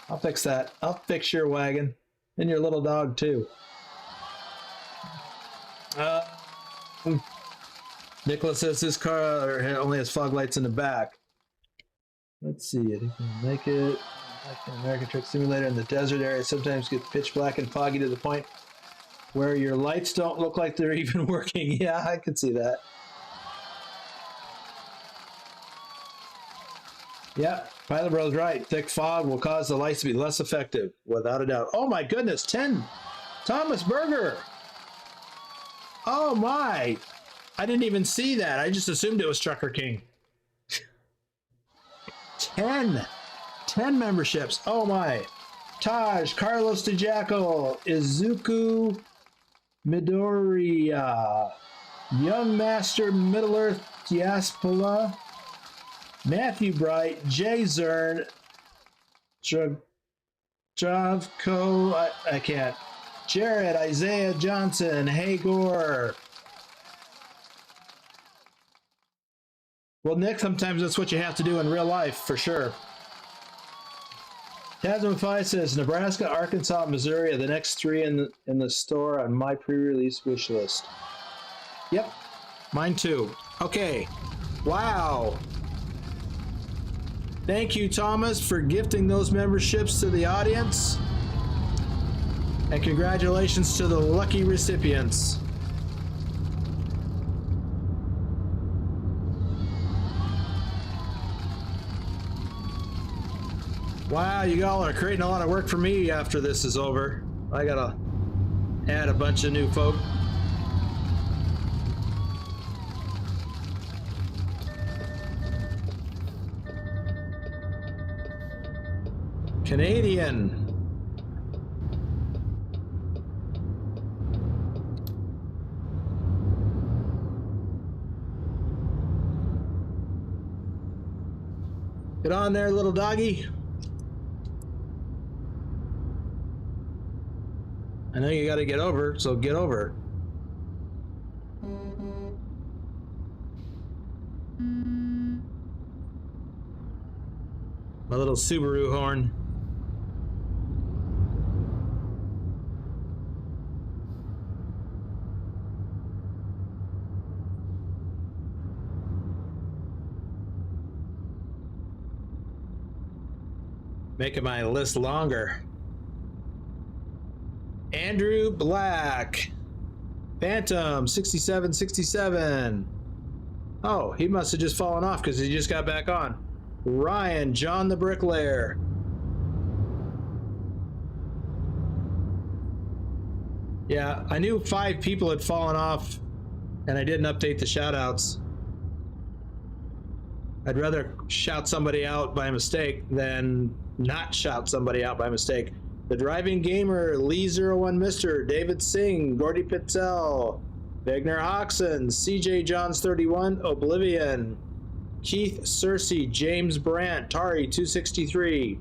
Speaker 1: I'll fix that. I'll fix your wagon and your little dog too. Nicholas says his car only has fog lights in the back. Let's see, I think we'll make it. Like an American Truck Simulator in the desert area sometimes gets pitch black and foggy to the point where your lights don't look like they're even working. Yeah, I can see that. Yeah, Pilot Bro's right. Thick fog will cause the lights to be less effective, without a doubt. Oh my goodness, 10 Thomas Berger. Oh my. I didn't even see that. I just assumed it was Trucker King. 10 memberships. Oh my. Taj, Carlos DeJackal, Izuku Midoriya, Young Master Middle Earth Diaspora, Matthew Bright, Jay Zern, Javko, I can't, Jared, Isaiah Johnson, Hagor. Well, Nick, sometimes that's what you have to do in real life, for sure. Tasmafy says Nebraska, Arkansas, Missouri are the next three in the store on my pre-release wish list. Yep, mine too. Okay, wow. Thank you, Thomas, for gifting those memberships to the audience. And congratulations to the lucky recipients. Wow, you all are creating a lot of work for me after this is over. I gotta add a bunch of new folk. Canadian. Get on there, little doggy. I know you got to get over, so get over. My little Subaru horn. Making my list longer. Andrew Black, Phantom 6767. Oh, he must have just fallen off because he just got back on. Ryan, John the Bricklayer. Yeah, I knew 5 people had fallen off and I didn't update the shoutouts. I'd rather shout somebody out by mistake than not shout somebody out by mistake. The Driving Gamer, Lee01 Mister, David Singh, Gordy Pitzel, Wagner Hoxton, CJ Johns 31, Oblivion, Keith Cersei, James Brandt, Tari 263,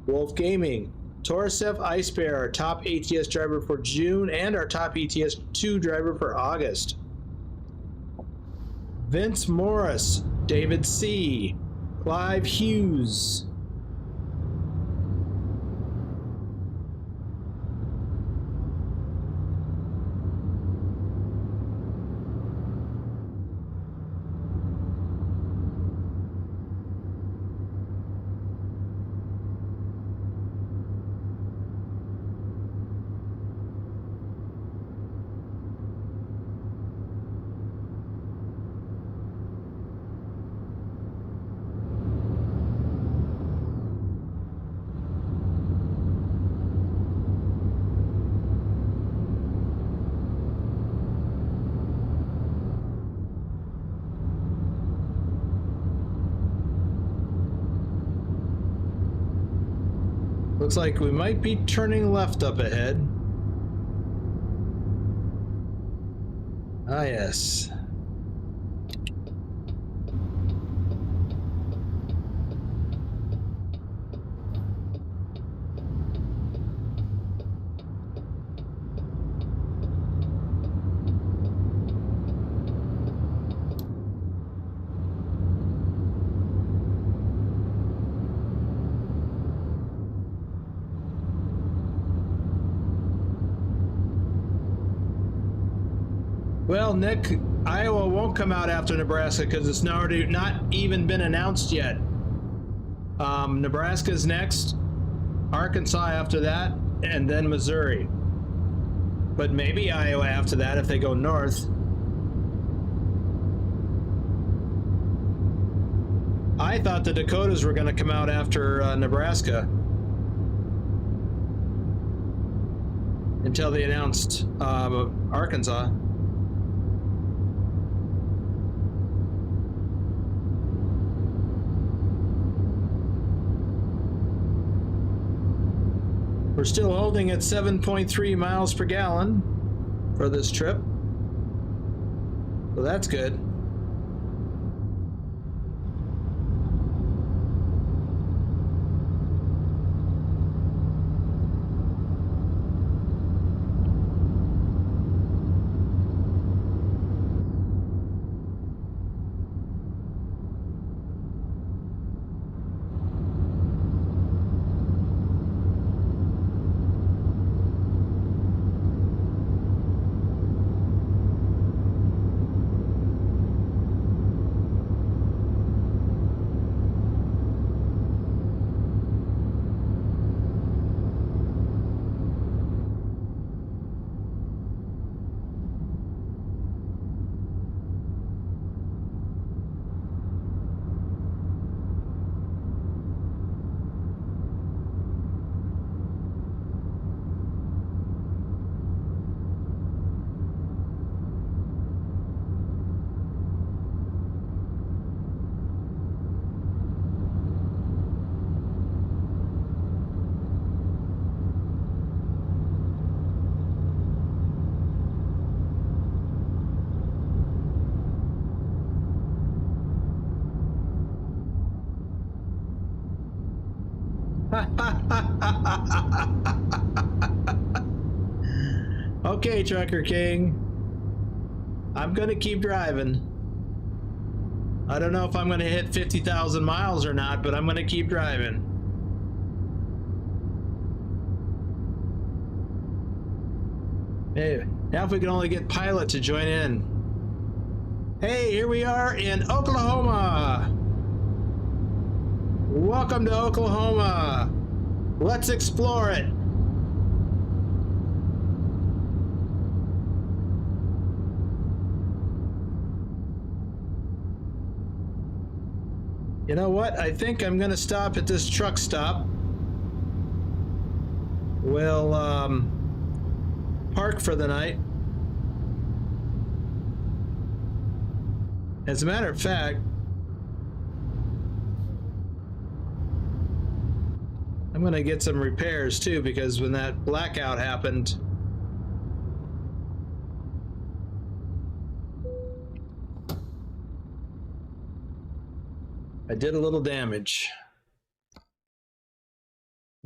Speaker 1: Wolf Gaming, Torosef Ice Bear, our top ATS driver for June and our top ETS 2 driver for August. Vince Morris, David C., Clive Hughes. Looks like we might be turning left up ahead. Ah, yes. Well, Nick, Iowa won't come out after Nebraska because it's not even been announced yet. Nebraska's next, Arkansas after that, and then Missouri. But maybe Iowa after that if they go north. I thought the Dakotas were going to come out after Nebraska until they announced Arkansas. We're still holding at 7.3 miles per gallon for this trip. So that's good. Okay, Trucker King. I'm gonna keep driving. I don't know if I'm gonna hit 50,000 miles or not, but I'm gonna keep driving. Hey, now if we can only get Pilot to join in. Hey, here we are in Oklahoma. Welcome to Oklahoma. Let's explore it. You know what? I think I'm gonna stop at this truck stop. We'll park for the night. As a matter of fact, I'm gonna get some repairs too, because when that blackout happened, I did a little damage.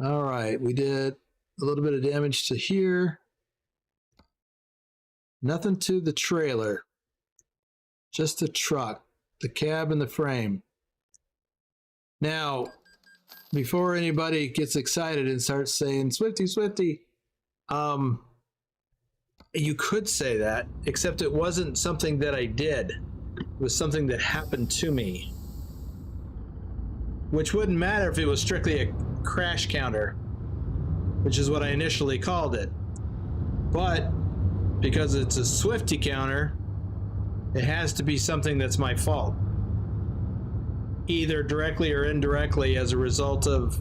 Speaker 1: All right, we did a little bit of damage to here. Nothing to the trailer. Just the truck, the cab, and the frame. Now, before anybody gets excited and starts saying, Swifty, Swifty, you could say that, except it wasn't something that I did. It was something that happened to me. Which wouldn't matter if it was strictly a crash counter, which is what I initially called it. But because it's a Swifty counter, it has to be something that's my fault. Either directly or indirectly as a result of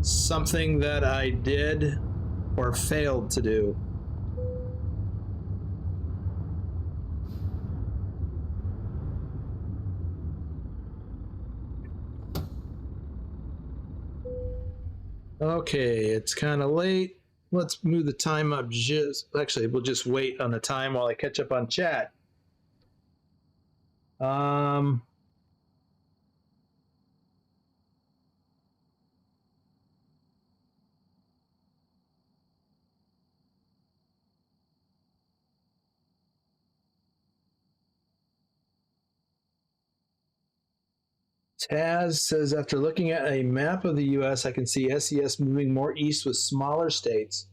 Speaker 1: something that I did or failed to do. Okay, it's kind of late. Let's move the time up. Actually, we'll just wait on the time while I catch up on chat. Taz says, after looking at a map of the U.S., I can see SES moving more east with smaller states,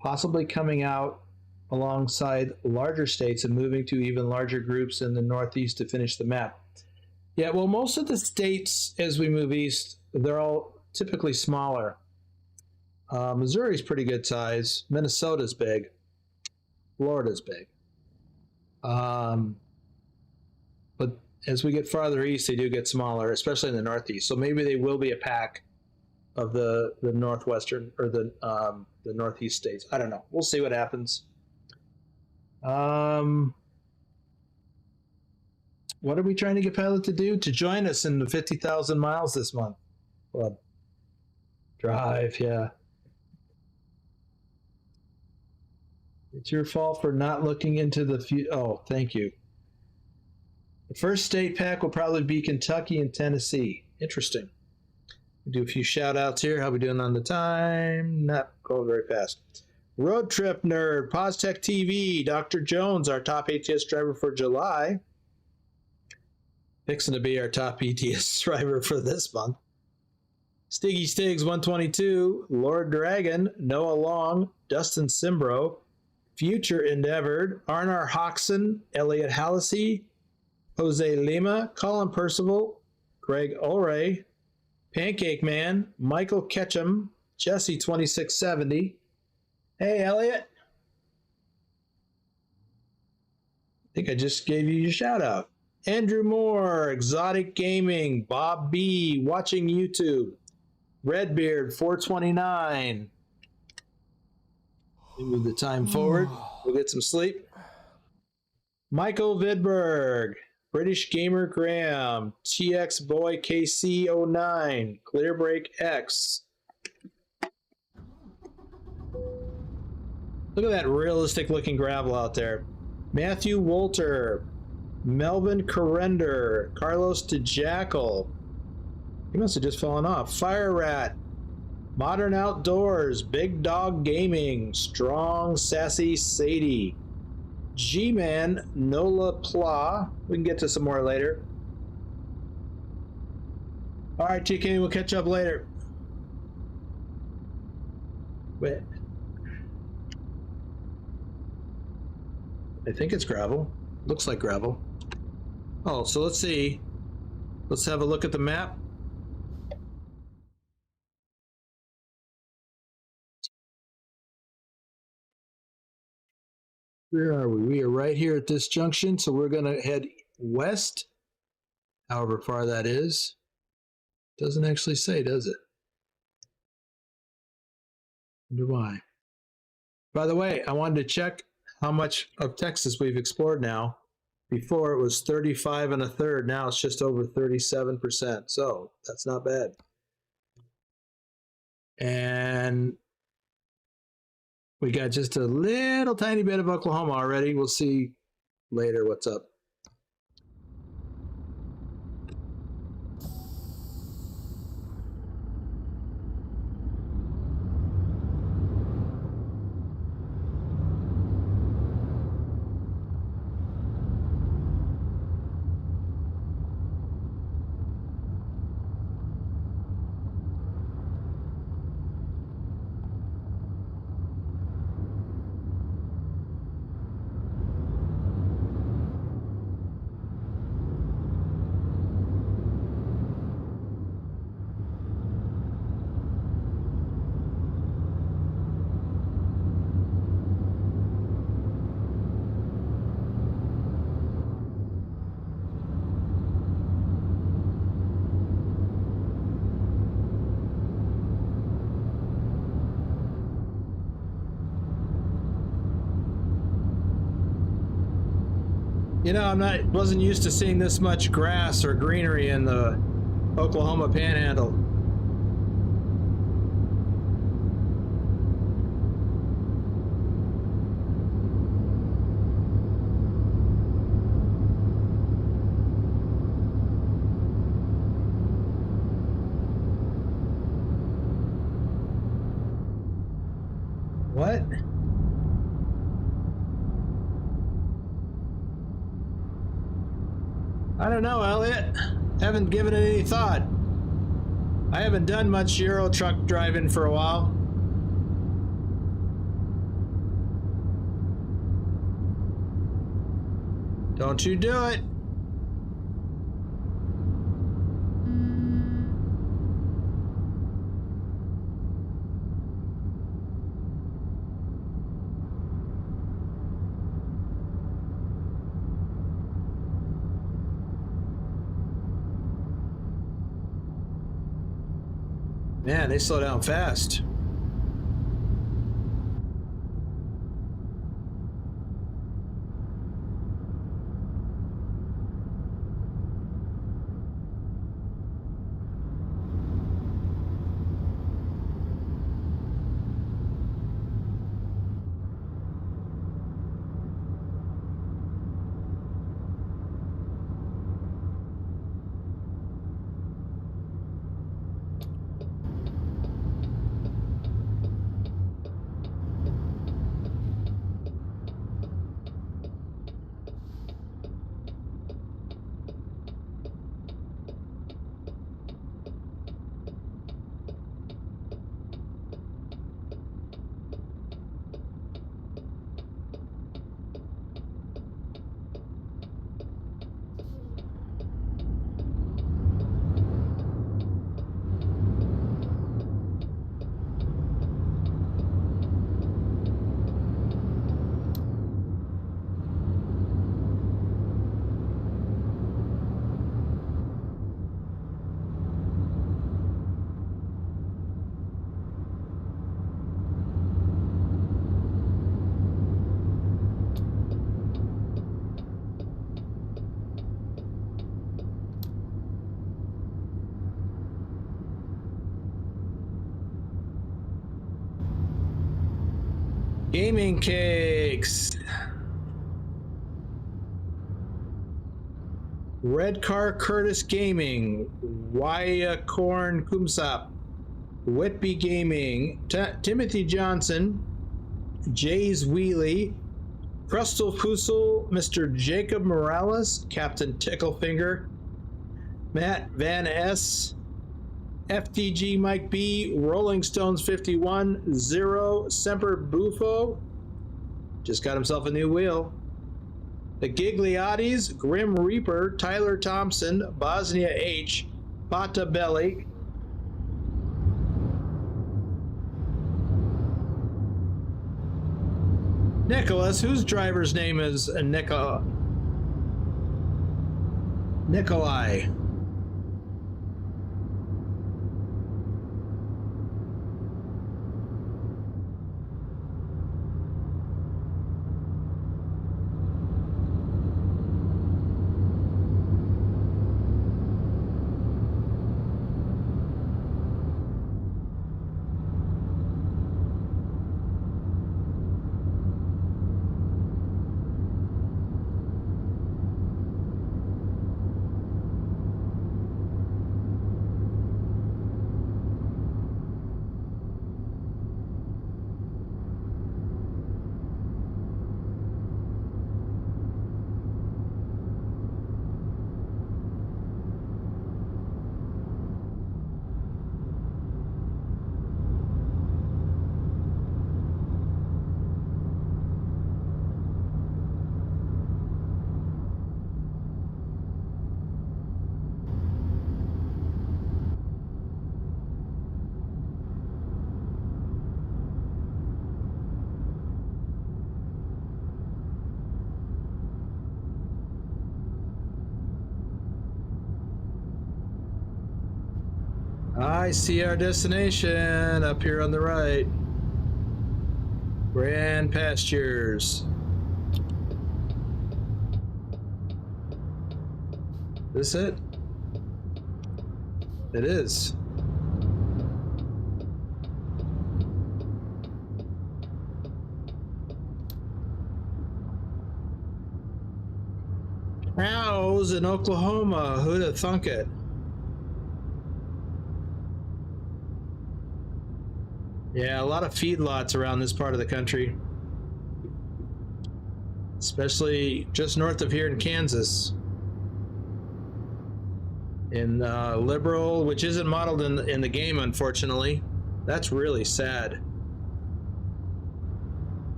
Speaker 1: possibly coming out alongside larger states and moving to even larger groups in the Northeast to finish the map. Yeah, well, most of the states, as we move east, they're all typically smaller. Missouri's pretty good size. Minnesota's big. Florida's big. But as we get farther east, they do get smaller, especially in the Northeast. So maybe they will be a pack of the Northwestern or the Northeast states. I don't know. We'll see what happens. What are we trying to get Pilot to do? To join us in the 50,000 miles this month. Club. Drive, yeah. It's your fault for not looking into the future. Oh, thank you. The first state pack will probably be Kentucky and Tennessee. Interesting. We'll do a few shout outs here. How are we doing on the time? Not going very fast. Road Trip Nerd, PosTech TV, Dr. Jones, our top ATS driver for July. Fixing to be our top ETS driver for this month. Stiggy Stigs 122, Lord Dragon, Noah Long, Dustin Simbro, Future Endeavored, Arnar Hoxson, Elliot Hallisey, Jose Lima, Colin Percival, Greg Olray, Pancake Man, Michael Ketchum, Jesse 2670. Hey, Elliot. I think I just gave you your shout out. Andrew Moore, Exotic Gaming, Bob B, watching YouTube, Redbeard 429. We move the time forward. We'll get some sleep. Michael Vidberg, British Gamer Graham, TX Boy KC09, Clearbreak X. Look at that realistic looking gravel out there. Matthew Wolter, Melvin Corrender, Carlos DeJackal. He must have just fallen off. Fire Rat, Modern Outdoors, Big Dog Gaming, Strong Sassy Sadie, G-Man, Nola Pla. We can get to some more later. All right, TK, we'll catch up later. Wait. I think it's gravel. Looks like gravel. Oh, so let's see. Let's have a look at the map. Where are we? We are right here at this junction, so we're going to head west, however far that is. Doesn't actually say, does it? Wonder why. By the way, I wanted to check how much of Texas we've explored now. Before it was 35 1/3. Now it's just over 37%. So that's not bad. And we got just a little tiny bit of Oklahoma already. We'll see later what's up. You know, wasn't used to seeing this much grass or greenery in the Oklahoma Panhandle. What? I don't know, Elliot. Haven't given it any thought. I haven't done much Euro truck driving for a while. Don't you do it. Man, they slow down fast. Gaming cakes. Red Car Curtis Gaming. Wyakorn Kumsap. Whitby Gaming. Timothy Johnson. Jay's Wheelie. Crustal Puzzle. Mr. Jacob Morales. Captain Ticklefinger. Matt Van S. FTG Mike B, Rolling Stones 51, Zero, Semper Bufo, just got himself a new wheel. The Gigliottis, Grim Reaper, Tyler Thompson, Bosnia H, Pata Belly. Nicholas, whose driver's name is Nikolai? I see our destination up here on the right. Grand Pastures. Is this it? It is. Cows in Oklahoma. Who'd have thunk it? Yeah, a lot of feedlots around this part of the country, especially just north of here in Kansas. In Liberal, which isn't modeled in the game, unfortunately. That's really sad.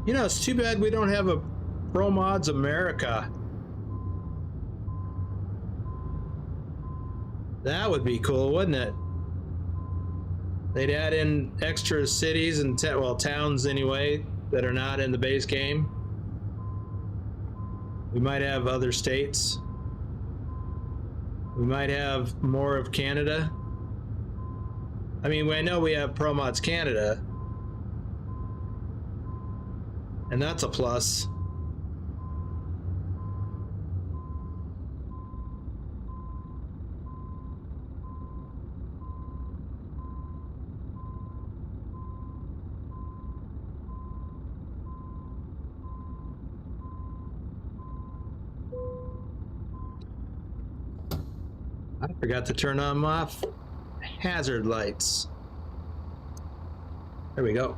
Speaker 1: You know, it's too bad we don't have a Pro Mods America. That would be cool, wouldn't it? They'd add in extra cities and well, towns anyway that are not in the base game. We might have other states. We might have more of Canada. I mean, I know we have Pro Mods Canada, and that's a plus. I forgot to turn on my hazard lights. There we go.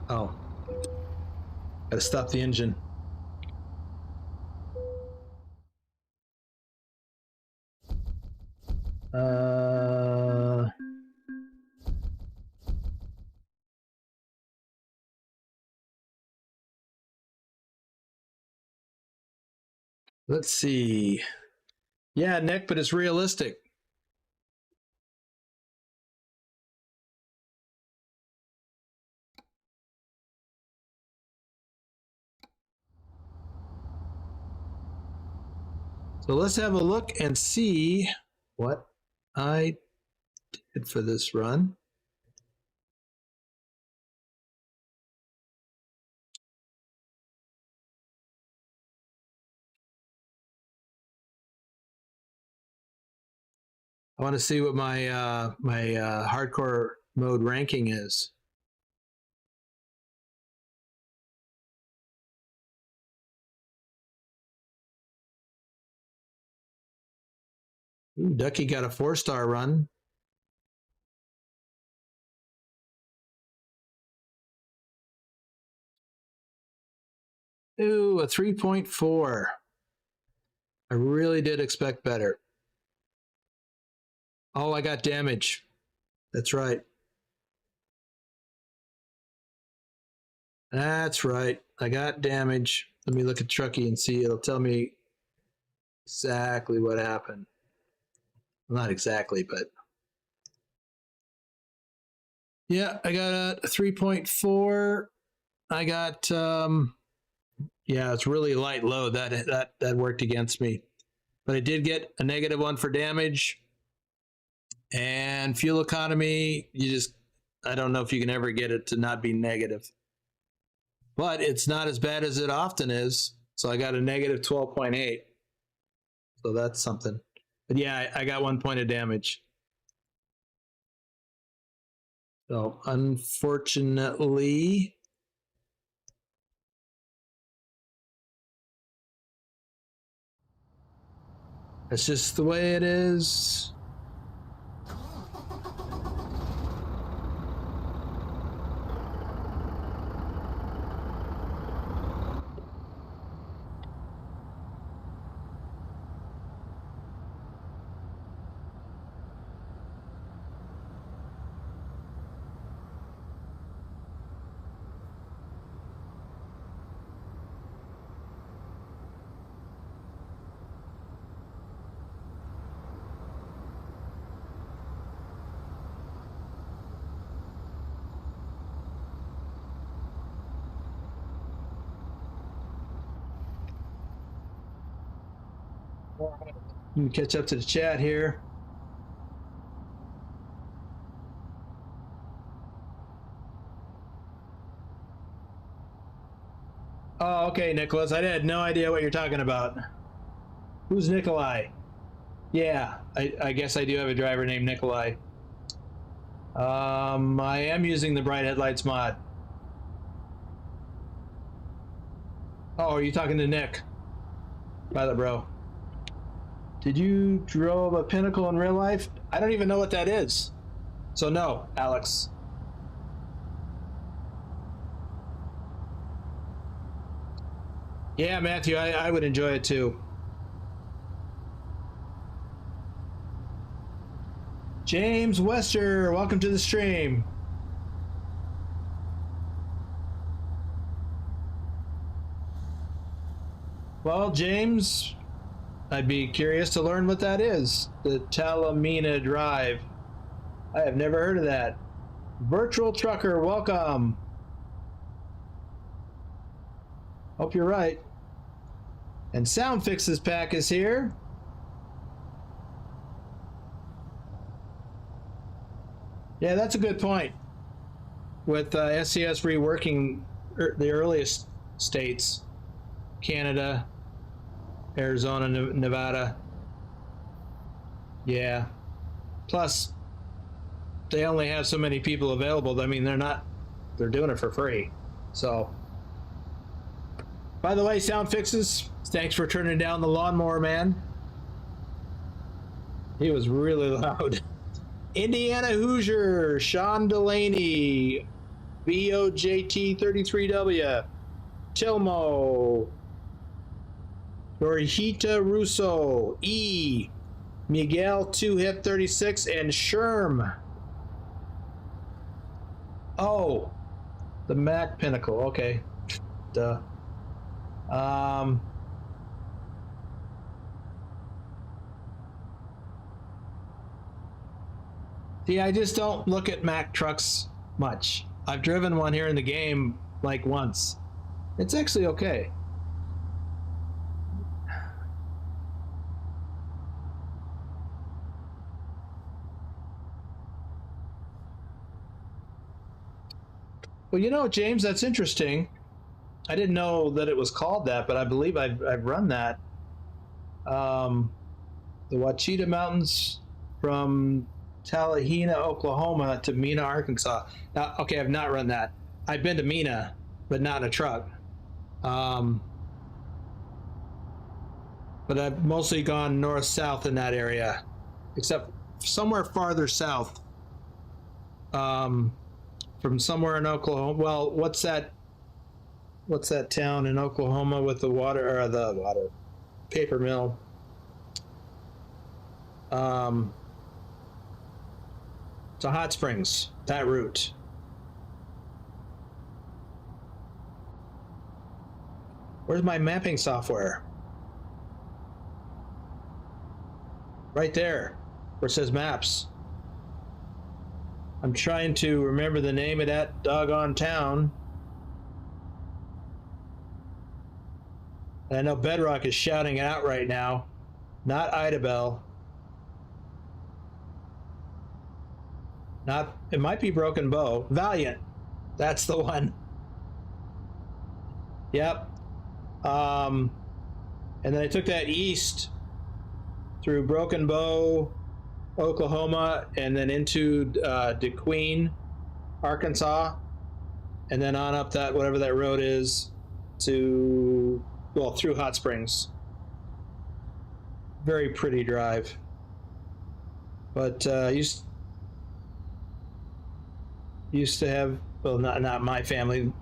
Speaker 1: Oh. Gotta stop the engine. Let's see. Yeah, Nick, but it's realistic. So let's have a look and see what I did for this run. I want to see what my hardcore mode ranking is. Ooh, Ducky got a 4-star run. Ooh, a 3.4. I really did expect better. Oh, I got damage. That's right. That's right. I got damage. Let me look at Trucky and see. It'll tell me exactly what happened. Well, not exactly, but yeah, I got a 3.4. I got yeah, it's really light load. That worked against me. But I did get a -1 for damage. And fuel economy, I don't know if you can ever get it to not be negative. But it's not as bad as it often is. So I got a -12.8. So that's something. But yeah, I got 1 point of damage. So unfortunately, that's just the way it is. Let me catch up to the chat here. Okay, Nicholas, I had no idea what you're talking about. Who's Nikolai? Yeah, I guess I do have a driver named Nikolai. I am using the bright headlights mod. Oh, are you talking to Nick? Violet bro. Did you drove a Pinnacle in real life? I don't even know what that is. So no, Alex. Yeah, Matthew, I would enjoy it too. James Wester, welcome to the stream. Well, James, I'd be curious to learn what that is. The Talamina Drive. I have never heard of that. Virtual Trucker, welcome. Hope you're right. And Sound Fixes Pack is here. Yeah, that's a good point. With SCS reworking the earliest states, Canada, Arizona, Nevada. Yeah. Plus, they only have so many people available. I mean, they're doing it for free. So, by the way, Sound Fixes, thanks for turning down the lawnmower man. He was really loud. Indiana Hoosier, Sean Delaney, VOJT33W, Tilmo, Dorihita Russo, E, Miguel 2Hip36, and Sherm. Oh, the Mac Pinnacle. Okay. Duh. See, I just don't look at Mac trucks much. I've driven one here in the game like once. It's actually okay. Well, you know, James, that's interesting. I didn't know that it was called that, but I believe I've run that. The Wachita Mountains from Tallahena, Oklahoma to Mena, Arkansas. Now, okay, I've not run that. I've been to Mena, but not in a truck. But I've mostly gone north-south in that area, except somewhere farther south. From somewhere in Oklahoma. Well, what's that town in Oklahoma with the water, or the water paper mill? To Hot Springs, that route. Where's my mapping software? Right there, where it says maps. I'm trying to remember the name of that doggone town. And I know Bedrock is shouting it out right now. Not Idabel. Not, it might be Broken Bow. Valiant. That's the one. Yep. And then I took that east through Broken Bow, Oklahoma, and then into DeQueen, Arkansas, and then on up that, whatever that road is, to, well, through Hot Springs. Very pretty drive. But used to have, well, not my family,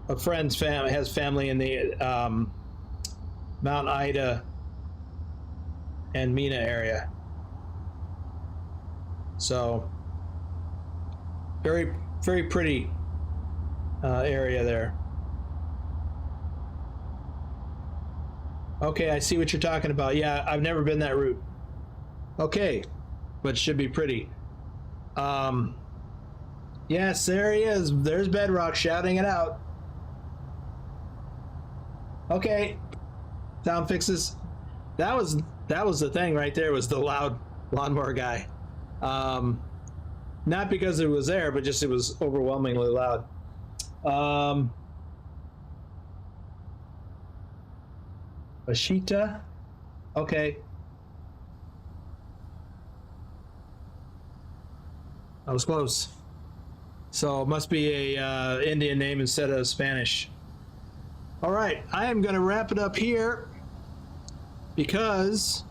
Speaker 1: a friend's family has family in the Mount Ida and Mena area. So very, very pretty area there. Okay, I see what you're talking about. Yeah, I've never been that route. Okay, but it should be pretty. Yes, there he is. There's Bedrock shouting it out. Okay, Sound Fixes. That was the thing right there, was the loud lawnmower guy. Not because it was there, but just it was overwhelmingly loud. Ashita. Okay. I was close. So it must be a Indian name instead of Spanish. All right, I am going to wrap it up here because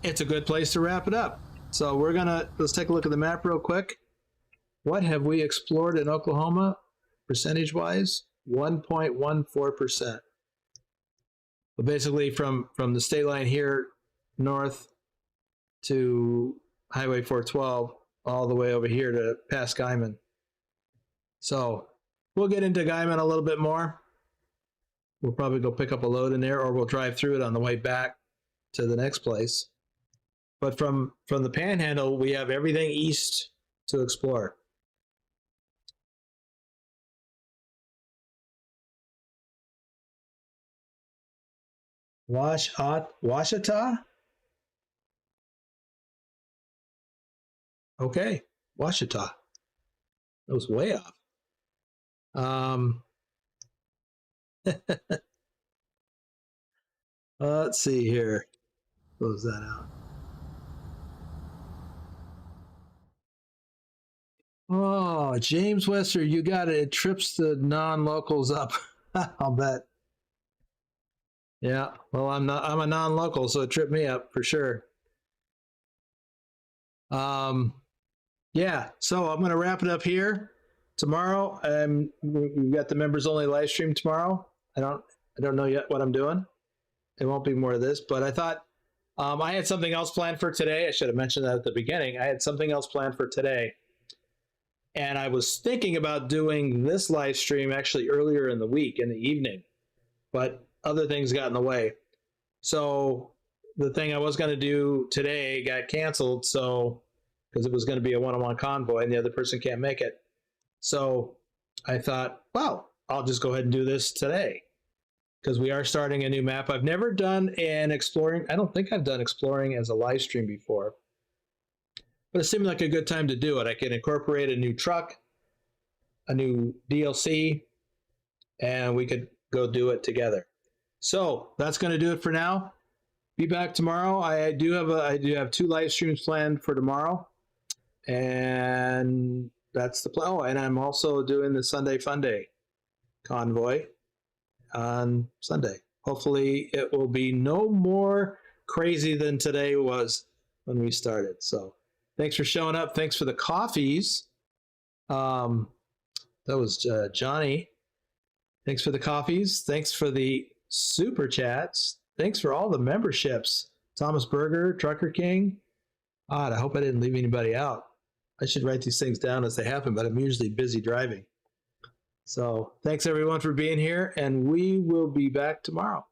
Speaker 1: it's a good place to wrap it up. So let's take a look at the map real quick. What have we explored in Oklahoma percentage-wise? 1.14%. But basically from the state line here north to Highway 412 all the way over here to past Guyman. So we'll get into Guyman a little bit more. We'll probably go pick up a load in there, or we'll drive through it on the way back to the next place. But from the Panhandle, we have everything east to explore. Washita? Okay, Washita. That was way off. Let's see here. Close that out. Oh, James Wester, you got it. It trips the non-locals up. I'll bet. Yeah, well, I'm a non-local, so it tripped me up for sure. Yeah, so I'm going to wrap it up here. Tomorrow, we've got the members only live stream tomorrow. I don't know yet what I'm doing. It won't be more of this, but I thought I had something else planned for today. I should have mentioned that at the beginning. I had something else planned for today. And I was thinking about doing this live stream actually earlier in the week, in the evening, but other things got in the way. So the thing I was going to do today got canceled, so because it was going to be a one-on-one convoy and the other person can't make it. So I thought, well, I'll just go ahead and do this today because we are starting a new map. I've never done an exploring. I don't think I've done exploring as a live stream before, but it seemed like a good time to do it. I can incorporate a new truck, a new DLC, and we could go do it together. So that's going to do it for now. Be back tomorrow. I do have 2 live streams planned for tomorrow, and that's the plan. Oh, and I'm also doing the Sunday Fun Day convoy on Sunday. Hopefully, it will be no more crazy than today was when we started. So, thanks for showing up. Thanks for the coffees. That was Johnny. Thanks for the coffees. Thanks for the super chats. Thanks for all the memberships. Thomas Berger, Trucker King. Odd, I hope I didn't leave anybody out. I should write these things down as they happen, but I'm usually busy driving. So thanks everyone for being here, and we will be back tomorrow.